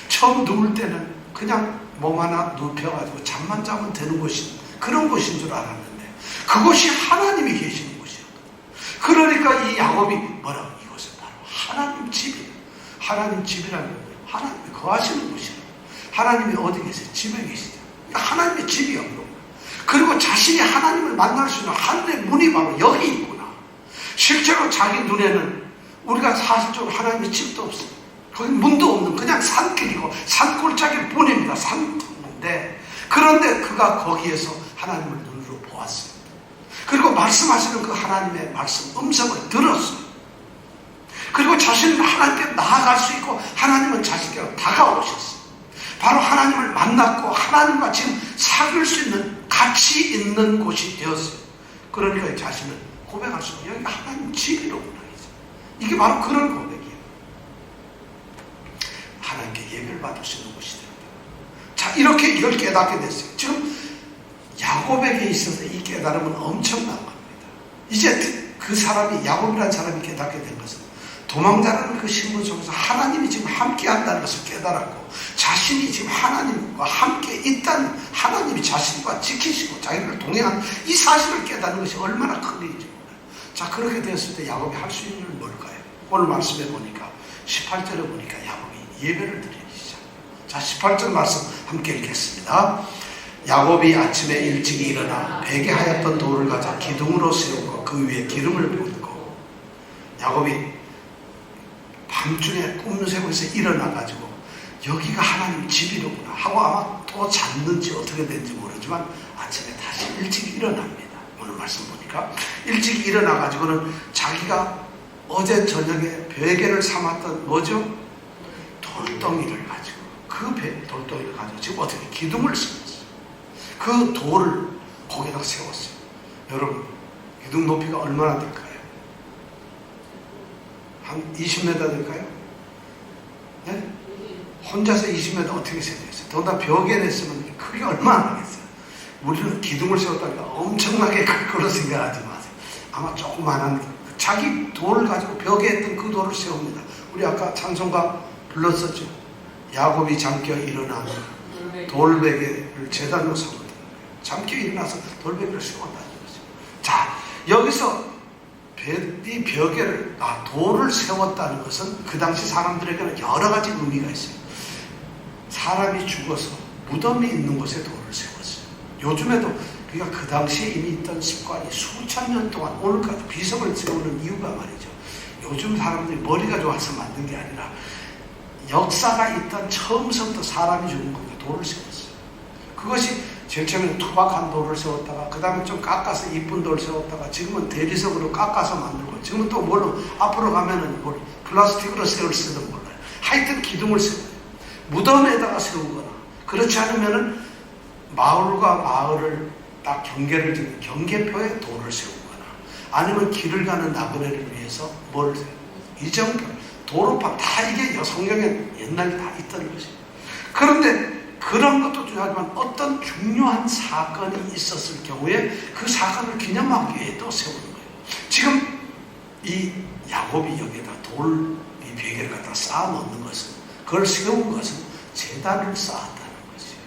처음 누울 때는 그냥 몸 하나 눕혀가지고 잠만 자면 되는 곳인, 그런 곳인 줄 알았는데 그곳이 하나님이 계시는 곳이었거든요. 그러니까 이 야곱이 뭐라고? 이곳은 바로 하나님 집이에요. 하나님 집이라는 거예요. 하나님이 거하시는 곳이에요. 하나님이 어디 계세요? 집에 계시죠. 하나님의 집이요. 그리고 자신이 하나님을 만날 수 있는 하늘의 문이 바로 여기 있구나. 실제로 자기 눈에는 우리가 사실적으로 하나님의 집도 없어요. 거기 문도 없는 그냥 산길이고 산골짜기 뿐입니다. 산인데 그런데 그가 거기에서 하나님을 눈으로 보았어요. 그리고 말씀하시는 그 하나님의 말씀 음성을 들었어요. 그리고 자신은 하나님께 나아갈 수 있고 하나님은 자신께로 다가오셨어요. 바로 하나님을 만났고 하나님과 지금 사귈 수 있는 가치 있는 곳이 되었어요. 그러니까 자신은 고백할 수 있어요. 여기가 하나님 집이로구나. 이게 바로 그런 고백이에요. 하나님께 예배를 받을 수 있는 곳이 됩니다. 자, 이렇게 이걸 깨닫게 됐어요. 지금 야곱에게 있어서 이 깨달음은 엄청난 겁니다. 이제 그 사람이, 야곱이라는 사람이 깨닫게 된 것은 도망자라는 그 신분 속에서 하나님이 지금 함께 한다는 것을 깨달았고 자신이 지금 하나님과 함께 있다는, 하나님이 자신과 지키시고 자기를 동행하는 이 사실을 깨닫는 것이 얼마나 큰 일인지 몰라요. 자, 그렇게 되었을 때 야곱이 할 수 있는 일은 뭘까요? 오늘 말씀해 보니까 18절에 보니까 야곱이 예배를 드리기 시작합니다. 자, 18절 말씀 함께 읽겠습니다. 야곱이 아침에 일찍 일어나 베개 하였던 돌을 가져 기둥으로 세우고 그 위에 기름을 붓고, 야곱이 밤중에 꿈새고서 일어나가지고 여기가 하나님 집이로구나 하고 아마 또 잤는지 어떻게 됐는지 모르지만 아침에 다시 일찍 일어납니다. 오늘 말씀 보니까 일찍 일어나가지고는 자기가 어제 저녁에 베개를 삼았던 뭐죠? 돌덩이를 가지고, 그 돌덩이를 가지고 지금 어떻게 기둥을 심었어요. 그 돌을 거기다가 세웠어요. 여러분, 기둥 높이가 얼마나 될까요? 한 20m 될까요? 네? 혼자서 20m 어떻게 세웠어요? 더군다나 벽에 냈으면 크게 얼마나 나겠어요? 우리는 기둥을 세웠다니까 엄청나게 클 거로 생각하지 마세요. 아마 조그만한 자기 돌을 가지고 벽에 했던 그 돌을 세웁니다. 우리 아까 찬송가 불렀었죠. 야곱이 잠겨 일어나는 돌베개를 제단으로 삼거든요. 잠겨 일어나서 돌베개를 세웠다는 거죠. 자, 여기서 이 벽에를 돌을 세웠다는 것은 그 당시 사람들에게는 여러 가지 의미가 있어요. 사람이 죽어서 무덤이 있는 곳에 돌을 세웠어요. 요즘에도 그러니까 그 당시에 이미 있던 습관이 수천 년 동안 오늘까지 비석을 세우는 이유가 말이죠. 요즘 사람들이 머리가 좋아서 만든 게 아니라 역사가 있던 처음부터 사람이 죽은 곳에 돌을 세웠어요. 그것이 제일 처음에는 투박한 돌을 세웠다가 그 다음에 좀 깎아서 이쁜 돌을 세웠다가 지금은 대리석으로 깎아서 만들고 지금은 또 뭘로 앞으로 가면은 뭘 플라스틱으로 세울지도 몰라요. 하여튼 기둥을 세워요. 무덤에다가 세우거나 그렇지 않으면은 마을과 마을을 딱 경계를 짓는 경계표에 돌을 세우거나 아니면 길을 가는 나그네를 위해서 뭘 이정표, 도로판 다 이게 성경에 옛날에 다 있던 것이에요. 그런데 그런 것도 중요하지만 어떤 중요한 사건이 있었을 경우에 그 사건을 기념하기 위해 또 세우는 거예요. 지금 이 야곱이 여기에다 돌, 이 베개를 갖다 쌓아 놓는 것은 그걸 세운 것은 제단을 쌓았다는 것이에요.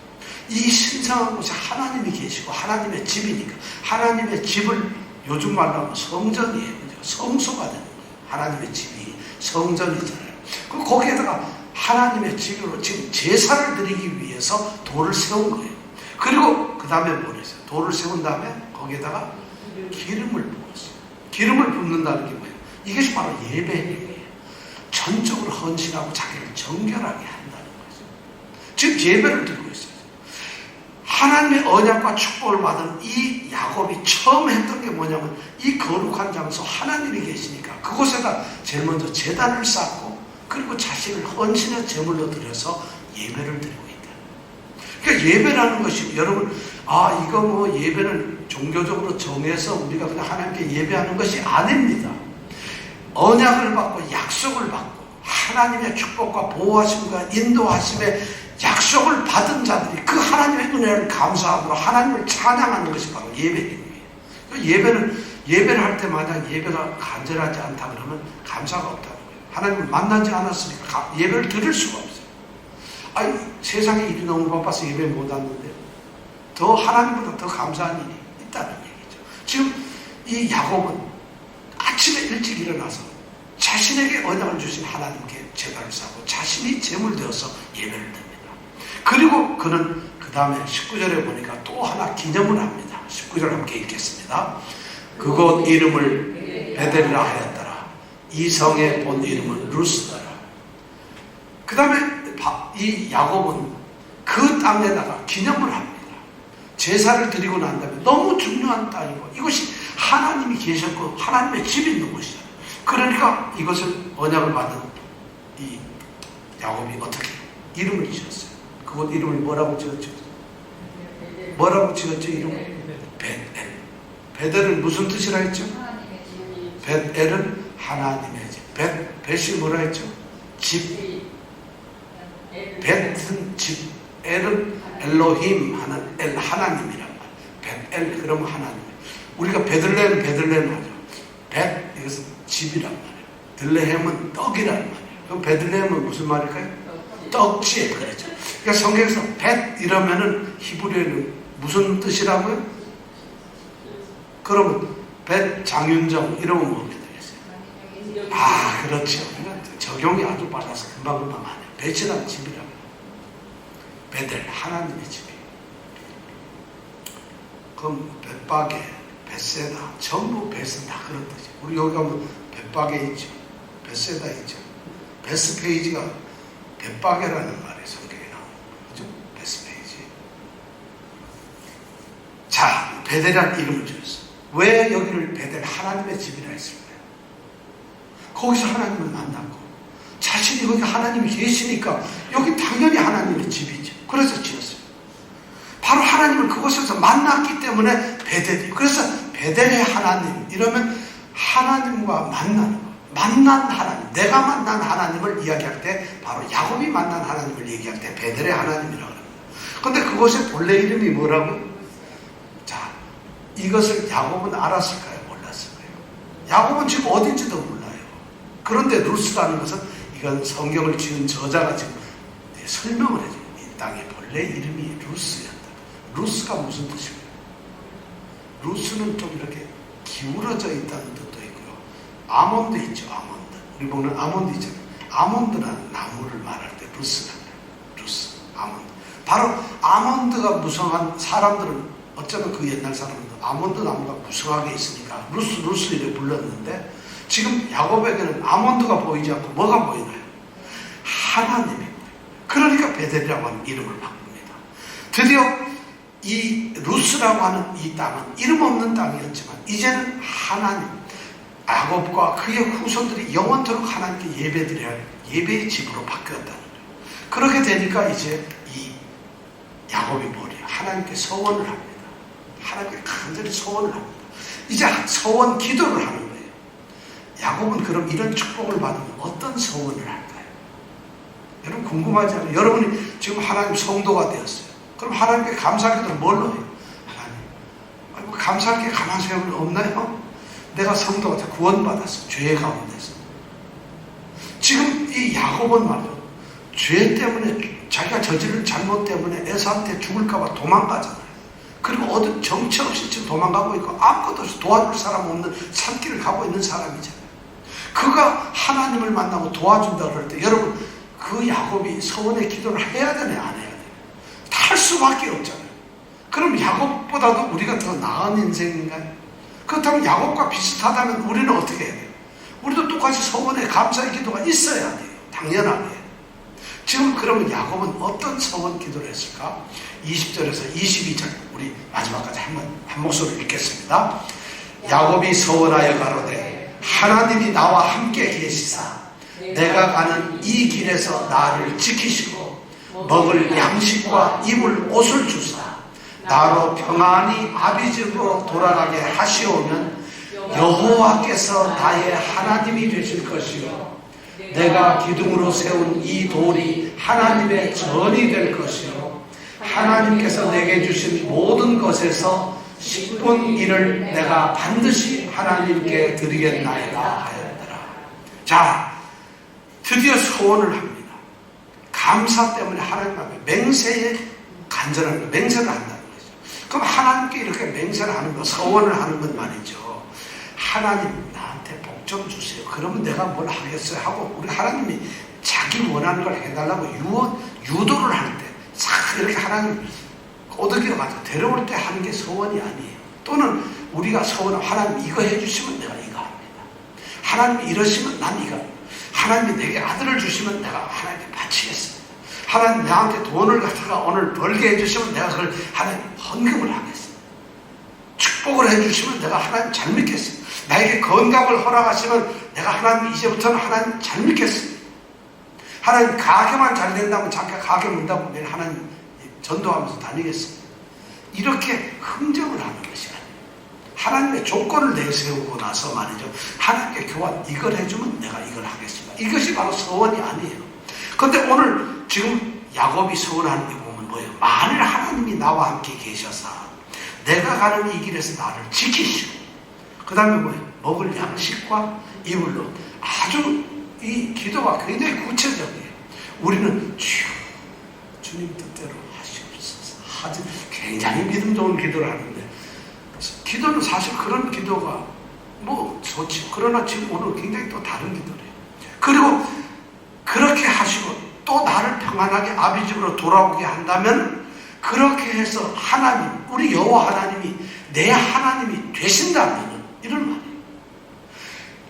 이 신성한 곳에 하나님이 계시고 하나님의 집이니까 하나님의 집을 요즘 말로 하면 성전이에요. 성소가 되는 거예요. 하나님의 집이 성전이잖아요. 그럼 거기에다가 하나님의 집으로 지금 제사를 드리기 위해서 돌을 세운 거예요. 그리고 그 다음에 뭘 했어요? 돌을 세운 다음에 거기에다가 기름을 부었어요. 기름을 붓는다는 게 뭐예요? 이것이 바로 예배예요. 전적으로 헌신하고 자기를 정결하게 한다는 거죠. 지금 예배를 드리고 있어요. 하나님의 언약과 축복을 받은 이 야곱이 처음 했던 게 뭐냐면 이 거룩한 장소 하나님이 계시니까 그곳에다 제일 먼저 제단을 쌓고 그리고 자신을 헌신의 제물로 드려서 예배를 드리고 있다. 그러니까 예배라는 것이 여러분 이거 뭐 예배는 종교적으로 정해서 우리가 그냥 하나님께 예배하는 것이 아닙니다. 언약을 받고 약속을 받고 하나님의 축복과 보호하심과 인도하심의 약속을 받은 자들이 그 하나님의 은혜를 감사함으로 하나님을 찬양하는 것이 바로 예배예요. 예배를 할 때 만약 예배가 간절하지 않다 그러면 감사가 없다는 거예요. 하나님을 만나지 않았으니까 예배를 드릴 수가 없어요. 세상에 일이 너무 바빠서 예배 못 왔는데 더 하나님보다 더 감사한 일이 있다는 얘기죠. 지금 이 야곱은 아침에 일찍 일어나서 자신에게 언약을 주신 하나님께 제단을 쌓고 자신이 제물되어서 예배를 드립니다. 그리고 그는 그 다음에 19절에 보니까 또 하나 기념을 합니다. 19절 함께 읽겠습니다. 그곳 이름을 베델이라 하였더라. 이 성의 본 이름은 루스더라. 그 다음에 이 야곱은 그 땅에다가 기념을 합니다. 제사를 드리고 난 다음에 너무 중요한 땅이고 이것이 하나님이 계셨고 하나님의 집이 있는 곳이잖아요. 그러니까 이것을 언약을 받은 이 야곱이 어떻게 이름을 지었어요. 그곳 이름을 뭐라고 지었죠? 뭐라고 지었죠? 이름을? 벳엘. 벳엘은 무슨 뜻이라 했죠? 벳엘은 하나님의 집. 벳이 뭐라 했죠? 집. 벳은 집. 엘은 엘로힘 하는 엘 하나님이란 말. 벳엘 그러면 하나님. 우리가 베들레헴 하죠. 벳 이것은 집이란 말이에요. 들레헴은 떡이란 말이에요. 그럼 베들레헴은 무슨 말일까요? 떡집 그렇죠. 그러니까 성경에서 벳 이러면은 히브리어는 무슨 뜻이라고요? 그러면 벳 장윤정 이러면 뭡니까 되겠어요? 그렇죠. 그러니까 적용이 아주 빨라서 금방금방 하네요. 벳이란 집이라고. 베델 하나님의 집이에요. 그럼 벳바게, 벳세다 전부 벳은 다 그런 뜻이에요. 우리 여기 가면 벳바게 있죠. 벳세다 있죠. 베스페이지가 벳바게라는 말이 성경에 나오는 거죠. 베스페이지. 자, 베델이라는 이름을 지었어요. 왜 여기를 베델 하나님의 집이라 했을까요? 거기서 하나님을 만났고 자신이 거기 하나님이 계시니까 여기 당연히 하나님의 집이죠. 그래서 지었어요. 바로 하나님을 그곳에서 만났기 때문에 베델이. 그래서 베델의 하나님 이러면 하나님과 만나는 거. 만난 하나님, 내가 만난 하나님을 이야기할 때 바로 야곱이 만난 하나님을 얘기할 때 베델의 하나님이라고 합니다. 그런데 그곳의 본래 이름이 뭐라고요? 자, 이것을 야곱은 알았을까요? 몰랐을까요? 야곱은 지금 어딘지도 몰라요. 그런데 루스라는 것은 이건 성경을 지은 저자가 지금 설명을 해줘요. 이 땅의 본래 이름이 루스였다. 루스가 무슨 뜻이에요? 루스는 좀 이렇게 기울어져 있다는 뜻도 있고요. 아몬드 있죠, 아몬드. 우리 보는 아몬드 있잖아요. 아몬드라는 나무를 말할 때 루스가 그래요. 루스, 아몬드. 바로 아몬드가 무성한 사람들은 어쩌면 그 옛날 사람들은 아몬드 나무가 무성하게 있으니까 루스 이래 불렀는데 지금 야곱에게는 아몬드가 보이지 않고 뭐가 보이나요? 하나님이 보여요. 그러니까 베델이라고 하는 이름을 바꿉니다. 드디어 이 루스라고 하는 이 땅은 이름 없는 땅이었지만 이제는 하나님, 야곱과 그의 후손들이 영원토록 하나님께 예배드려야 할 예배의 집으로 바뀌었다는 거예요. 그렇게 되니까 이제 이 야곱이 뭐래요? 하나님께 서원을 합니다. 하나님께 간절히 서원을 합니다. 이제 서원 기도를 하는 거예요. 야곱은 그럼 이런 축복을 받으면 어떤 서원을 할까요? 여러분 궁금하지 않아요? 여러분이 지금 하나님 성도가 되었어요. 그럼 하나님께 감사기도를 뭘로 해요? 하나님, 감사할 게 가만 세우면 없나요? 내가 성도가 돼 구원받았어. 죄 가운데서. 지금 이 야곱은 말이죠. 죄 때문에 자기가 저지른 잘못 때문에 에사한테 죽을까봐 도망가잖아요. 그리고 어디 정처 없이 지금 도망가고 있고 아무것도 없이 도와줄 사람 없는 산길을 가고 있는 사람이잖아요. 그가 하나님을 만나고 도와준다 그럴 때 여러분 그 야곱이 서원의 기도를 해야 되냐 안 해야 돼요? 다 할 수밖에 없잖아요. 그럼 야곱보다도 우리가 더 나은 인생인가요? 그렇다면 야곱과 비슷하다면 우리는 어떻게 해야 돼요? 우리도 똑같이 서원의 감사의 기도가 있어야 돼요. 당연하게. 지금 그러면 야곱은 어떤 서원 기도를 했을까? 20절에서 22절 우리 마지막까지 한 목소리로 읽겠습니다. 야곱이 서원하여 가로되 하나님이 나와 함께 계시사 내가 가는 이 길에서 나를 지키시고 먹을 양식과 입을 옷을 주사 나로 평안히 아비 집으로 돌아가게 하시오면 여호와께서 나의 하나님이 되실 것이요 내가 기둥으로 세운 이 돌이 하나님의 전이 될 것이요 하나님께서 내게 주신 모든 것에서 10분 1을 내가 반드시 하나님께 드리겠나이다 하였더라. 자, 드디어 소원을 합니다. 감사 때문에 하나님 앞에 맹세에 간절한 거, 맹세를 한다는 거죠. 그럼 하나님께 이렇게 맹세를 하는 거, 서원을 하는 건 말이죠. 하나님 나한테 복 좀 주세요. 그러면 내가 뭘 하겠어요 하고 우리 하나님이 자기 원하는 걸 해달라고 유도를 할 때 싹 이렇게 하나님 꼬드겨 가지고 데려올 때 하는 게 서원이 아니에요. 또는 우리가 서원을 하나님 이거 해주시면 내가 이거 합니다. 하나님이 이러시면 난 이거 합니다. 하나님이 내게 아들을 주시면 내가 하나님께 바치겠습니다. 하나님 나한테 돈을 갖다가 오늘 벌게 해주시면 내가 그걸 하나님 헌금을 하겠습니다. 축복을 해주시면 내가 하나님 잘 믿겠습니다. 나에게 건강을 허락하시면 내가 하나님 이제부터는 하나님 잘 믿겠습니다. 하나님 가게만 잘 된다면 잠깐 가게 문다고 매일 하나님 전도하면서 다니겠습니다. 이렇게 흥정을 하는 것이 아니에요. 하나님의 조건을 내세우고 나서 말이죠. 하나님께 교환 이걸 해주면 내가 이걸 하겠습니다. 이것이 바로 서원이 아니에요. 그런데 오늘 지금 야곱이 서원하는 게 보면 뭐예요? 만일 하나님이 나와 함께 계셔서 내가 가는 이 길에서 나를 지키시고 그 다음에 뭐예요? 먹을 양식과 입을 옷. 아주 이 기도가 굉장히 구체적이에요. 우리는 주님 뜻대로 하시옵소서. 굉장히 믿음 좋은 기도를 하는데 기도는 사실 그런 기도가 뭐 좋죠. 그러나 지금 오늘 굉장히 또 다른 기도래요. 그리고 그렇게 하시고 또 나를 평안하게 아비 집으로 돌아오게 한다면 그렇게 해서 하나님, 우리 여호와 하나님이 내 하나님이 되신다면 이런 말이에요.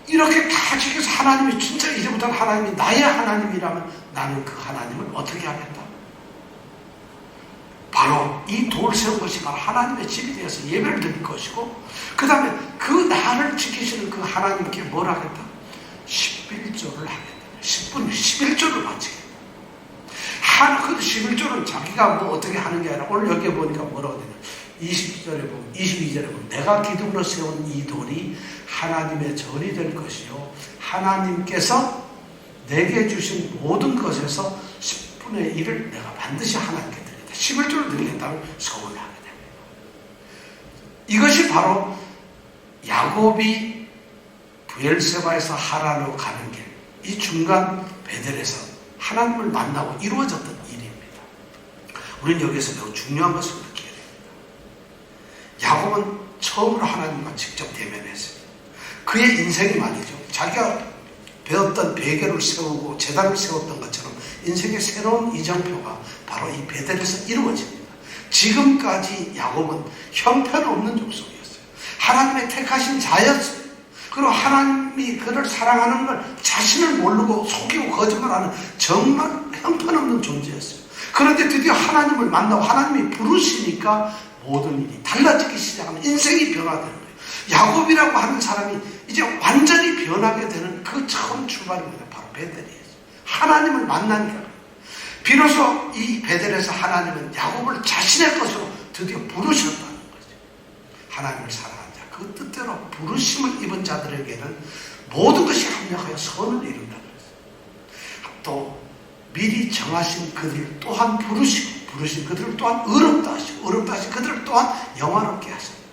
이렇게 다 지켜서 하나님이 진짜 이제부터는 하나님이 나의 하나님이라면 나는 그 하나님을 어떻게 하겠다? 바로 이 돌 세운 것이 바로 하나님의 집이 되어서 예배를 드릴 것이고 그 다음에 그 나를 지키시는 그 하나님께 뭘 하겠다? 11조를 하겠다. 10분 11조를 바치겠다. 그 그래도 11조는 자기가 뭐 어떻게 하는 게 아니라 오늘 여기 보니까 뭐라고 되냐. 22절에 보면 내가 기둥으로 세운 이 돌이 하나님의 전이 될 것이요 하나님께서 내게 주신 모든 것에서 10분의 1을 내가 반드시 하나님께 드리겠다. 11조를 드리겠다면 서운을 하게 됩니다. 이것이 바로 야곱이 브엘세바에서 하란으로 가는 길, 이 중간 베델에서 하나님을 만나고 이루어졌던 일입니다. 우리는 여기서 매우 중요한 것을 느끼게 됩니다. 야곱은 처음으로 하나님과 직접 대면했어요. 그의 인생이 말이죠. 자기가 배웠던 베개를 세우고 제단을 세웠던 것처럼 인생의 새로운 이정표가 바로 이 베델에서 이루어집니다. 지금까지 야곱은 형편없는 족속이었어요. 하나님의 택하신 자였어요. 그리고 하나님이 그를 사랑하는 걸 자신을 모르고 속이고 거짓말하는 정말 형편없는 존재였어요. 그런데 드디어 하나님을 만나고 하나님이 부르시니까 모든 일이 달라지기 시작하면 인생이 변화되는 거예요. 야곱이라고 하는 사람이 이제 완전히 변하게 되는 그 처음 출발이 뭐냐, 바로 베델이에요. 하나님을 만나니까. 비로소 이 베델에서 하나님은 야곱을 자신의 것으로 드디어 부르셨다는 거죠. 하나님을 사랑하는 자, 그 뜻대로 부르심을 입은 자들에게는 모든 것이 합력하여 선을 이룬다는 거죠. 또 미리 정하신 그들을 또한 부르신 그들을 또한 의롭다 하시고 그들을 또한 영화롭게 하십니다.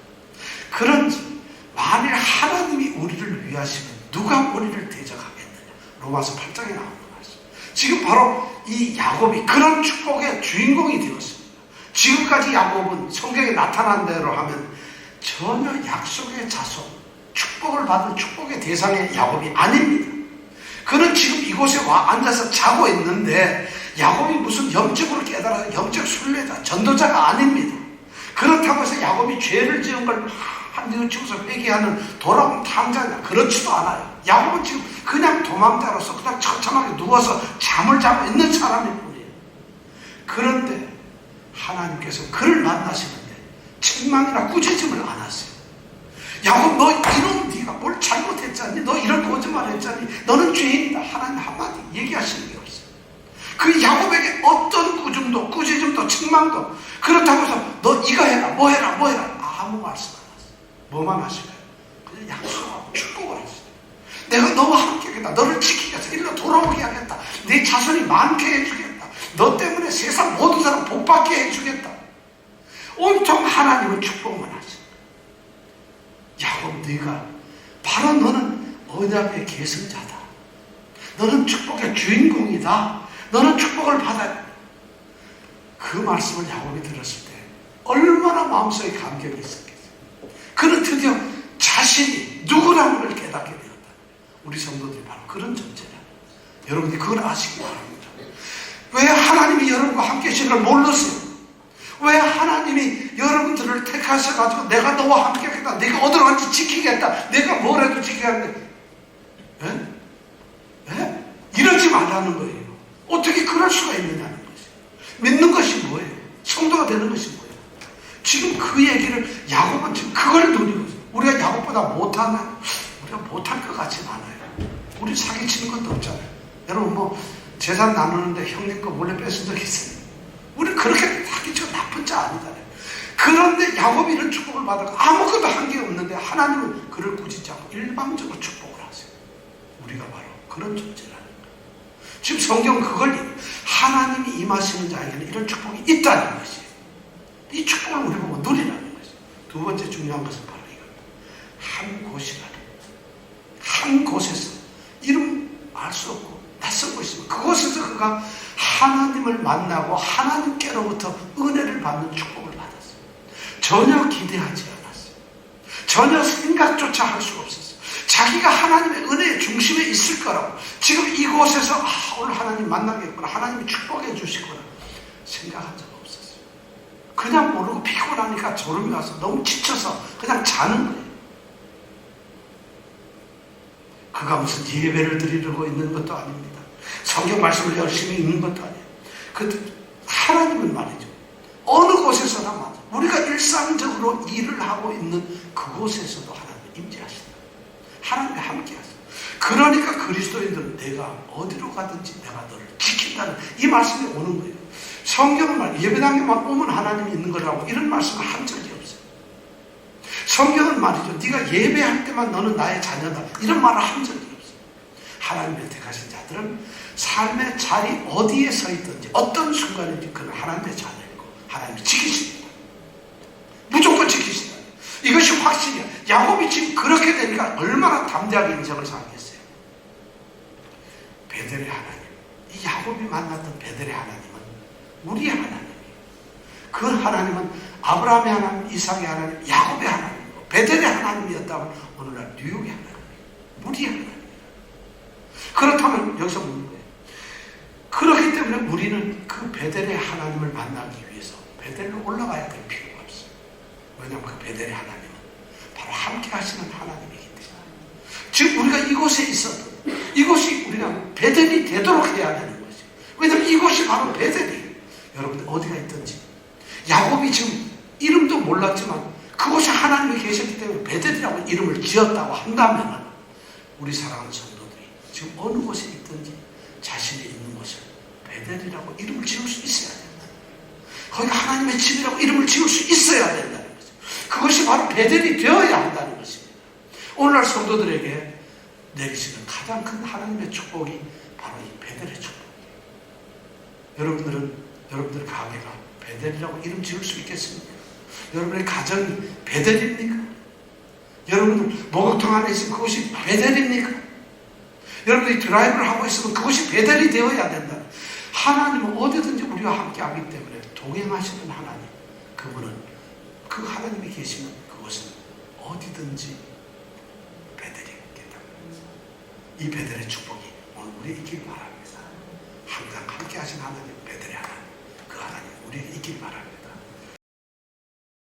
그런지 만일 하나님이 우리를 위하시면 누가 우리를 대적하겠느냐. 로마서 8장에 나오는 말씀. 지금 바로 이 야곱이 그런 축복의 주인공이 되었습니다. 지금까지 야곱은 성경에 나타난 대로 하면 전혀 약속의 자손, 축복을 받은 축복의 대상의 야곱이 아닙니다. 그는 지금 이곳에 와 앉아서 자고 있는데 야곱이 무슨 영적으로 깨달아서 영적 순례자, 전도자가 아닙니다. 그렇다고 해서 야곱이 죄를 지은 걸 뉘우치고서 회개하는 돌아온 탕자냐, 그렇지도 않아요. 야곱은 지금 그냥 도망자로서 그냥 처참하게 누워서 잠을 자고 있는 사람일 뿐이에요. 그런데 하나님께서 그를 만나시는데 책망이나 꾸짖음을 안 하세요. 야곱, 너 이런 네가 뭘 잘못했잖니? 너 이런 거짓말 했잖니? 너는 죄인이다. 하나님 한마디 얘기하시는 게 없어요. 그 야곱에게 어떤 꾸중도 꾸짖음도 책망도 그렇다고 해서 너 이거 해라 뭐 해라 아무 말씀 안 하세요. 뭐만 하실까요? 그냥 약속하고 축복을 하세요. 내가 너와 함께 하겠다. 너를 지키겠다. 일로 돌아오게 하겠다. 네 자손이 많게 해주겠다. 너 때문에 세상 모든 사람 복받게 해주겠다. 온통 하나님은 축복만 하십니다. 야곱, 네가 바로 너는 언약의 계승자다. 너는 축복의 주인공이다. 너는 축복을 받아야. 그 말씀을 야곱이 들었을 때 얼마나 마음속에 감격이 있었겠어요. 그는 드디어 자신이 누구라는 걸 깨닫게 되었다. 우리 성도들이 바로 그런 존재라. 여러분들이 그걸 아시기 바랍니다. 왜 하나님이 여러분과 함께 하시는 걸 모르세요? 왜 하나님이 여러분들을 택하셔가지고 내가 너와 함께 하겠다. 내가 어디로 간지 지키겠다. 내가 뭘 해도 지키겠다. 이러지 말라는 거예요. 어떻게 그럴 수가 있느냐는 거죠. 믿는 것이 뭐예요? 성도가 되는 것이 뭐예요? 지금 그 얘기를 야곱은 지금 그걸 누리고 있어요. 우리가 야곱보다 못하나? 우리가 못할 것 같진 않아요. 우리 사기치는 것도 없잖아요. 여러분 뭐 재산 나누는데 형님 거 몰래 뺏은 적 있어요? 우리 그렇게 사기치고 나쁜 자 아니잖아요. 그런데 야곱이 이런 축복을 받아서 아무것도 한 게 없는데 하나님은 그를 꾸짖지 않고 일방적으로 축복을 하세요. 우리가 바로 그런 존재라는 거예요. 지금 성경은 그걸 얘기해요. 하나님이 임하시는 자에게는 이런 축복이 있다는 것이에요. 이 축복을 우리 보고 누리라는 것이에요. 두 번째 중요한 것은 바로 이겁니다. 한 곳이라는 한 곳에서 이름 알 수 없고 낯선 곳이지만 그곳에서 그가 하나님을 만나고 하나님께로부터 은혜를 받는 축복을 받았어요. 전혀 기대하지 않았어요. 전혀 생각조차 할 수가 없었어요. 자기가 하나님의 은혜의 중심에 있을 거라고 지금 이곳에서 오늘 하나님 만나겠구나, 하나님이 축복해 주시구나 생각한 적 없었어요. 그냥 모르고 피곤하니까 졸음이 와서 너무 지쳐서 그냥 자는 거예요. 그가 무슨 예배를 드리려고 있는 것도 아닙니다. 성경 말씀을 열심히 읽는 것도 아니에요. 그 하나님은 말이죠. 어느 곳에서나 맞아. 우리가 일상적으로 일을 하고 있는 그곳에서도 하나님 임재하신다. 하나님과 함께 하세요. 그러니까 그리스도인들은 내가 어디로 가든지 내가 너를 지킨다는 이 말씀이 오는 거예요. 성경은 말 예배당에만 오면 하나님이 있는 거라고 이런 말씀을 한 적이 없어요. 성경은 말이죠. 네가 예배할 때만 너는 나의 자녀다. 이런 말을 한 적이 없어요. 하나님의 택하신 자들은 삶의 자리 어디에 서 있든지 어떤 순간인지 그는 하나님의 자녀이고 하나님이 지키십니다. 무조건 지키신다. 이것이 확실해요. 야곱이 지금 그렇게 되니까 얼마나 담대하게 인생을 살겠어요. 베델의 하나님, 이 야곱이 만났던 베델의 하나님은 우리의 하나님이에요. 그 하나님은 아브라함의 하나님, 이삭의 하나님, 야곱의 하나님이고 베델의 하나님이었다면 오늘날 뉴욕의 하나님이에요. 우리의 하나님이에요. 그렇다면 여기서 묻는 거예요. 그렇기 때문에 우리는 그 베델의 하나님을 만나기 위해서 베델로 올라가야 될 필요가 없어요. 왜냐하면 그 베델의 하나님은 바로 함께 하시는 하나님이기 때문에 지금 우리가 이곳에 있어도 이곳이 우리가 베델이 되도록 해야 되는 거죠. 왜냐하면 이곳이 바로 베델이에요. 여러분들 어디가 있든지 야곱이 지금 이름도 몰랐지만 그곳에 하나님이 계셨기 때문에 베델이라고 이름을 지었다고 한다면 우리 사랑하는 성도들이 지금 어느 곳에 있든지 자신이 있는 곳을 베델이라고 이름을 지을 수 있어야 된다. 거기가 하나님의 집이라고 이름을 지을 수 있어야 된다는 거죠. 그것이 바로 베델이 되어야 한다는 것입니다. 오늘날 성도들에게 내리시는 가장 큰 하나님의 축복이 바로 이 베델의 축복이에요. 여러분들의 가게가 베델이라고 이름 지을 수 있겠습니까? 여러분의 가정이 베델입니까? 여러분들 목욕탕 안에 있으면 그것이 베델입니까? 여러분들이 드라이브를 하고 있으면 그것이 베델이 되어야 된다. 하나님은 어디든지 우리와 함께 하기 때문에 동행하시는 하나님, 그분은 그 하나님이 계시면 그것은 어디든지 베델이겠다. 이 베델의 축복이 오늘 우리에게 있길 바랍니다. 항상 함께 하신 하나님, 베델의 하나님, 그 하나님 우리에게 있길 바랍니다.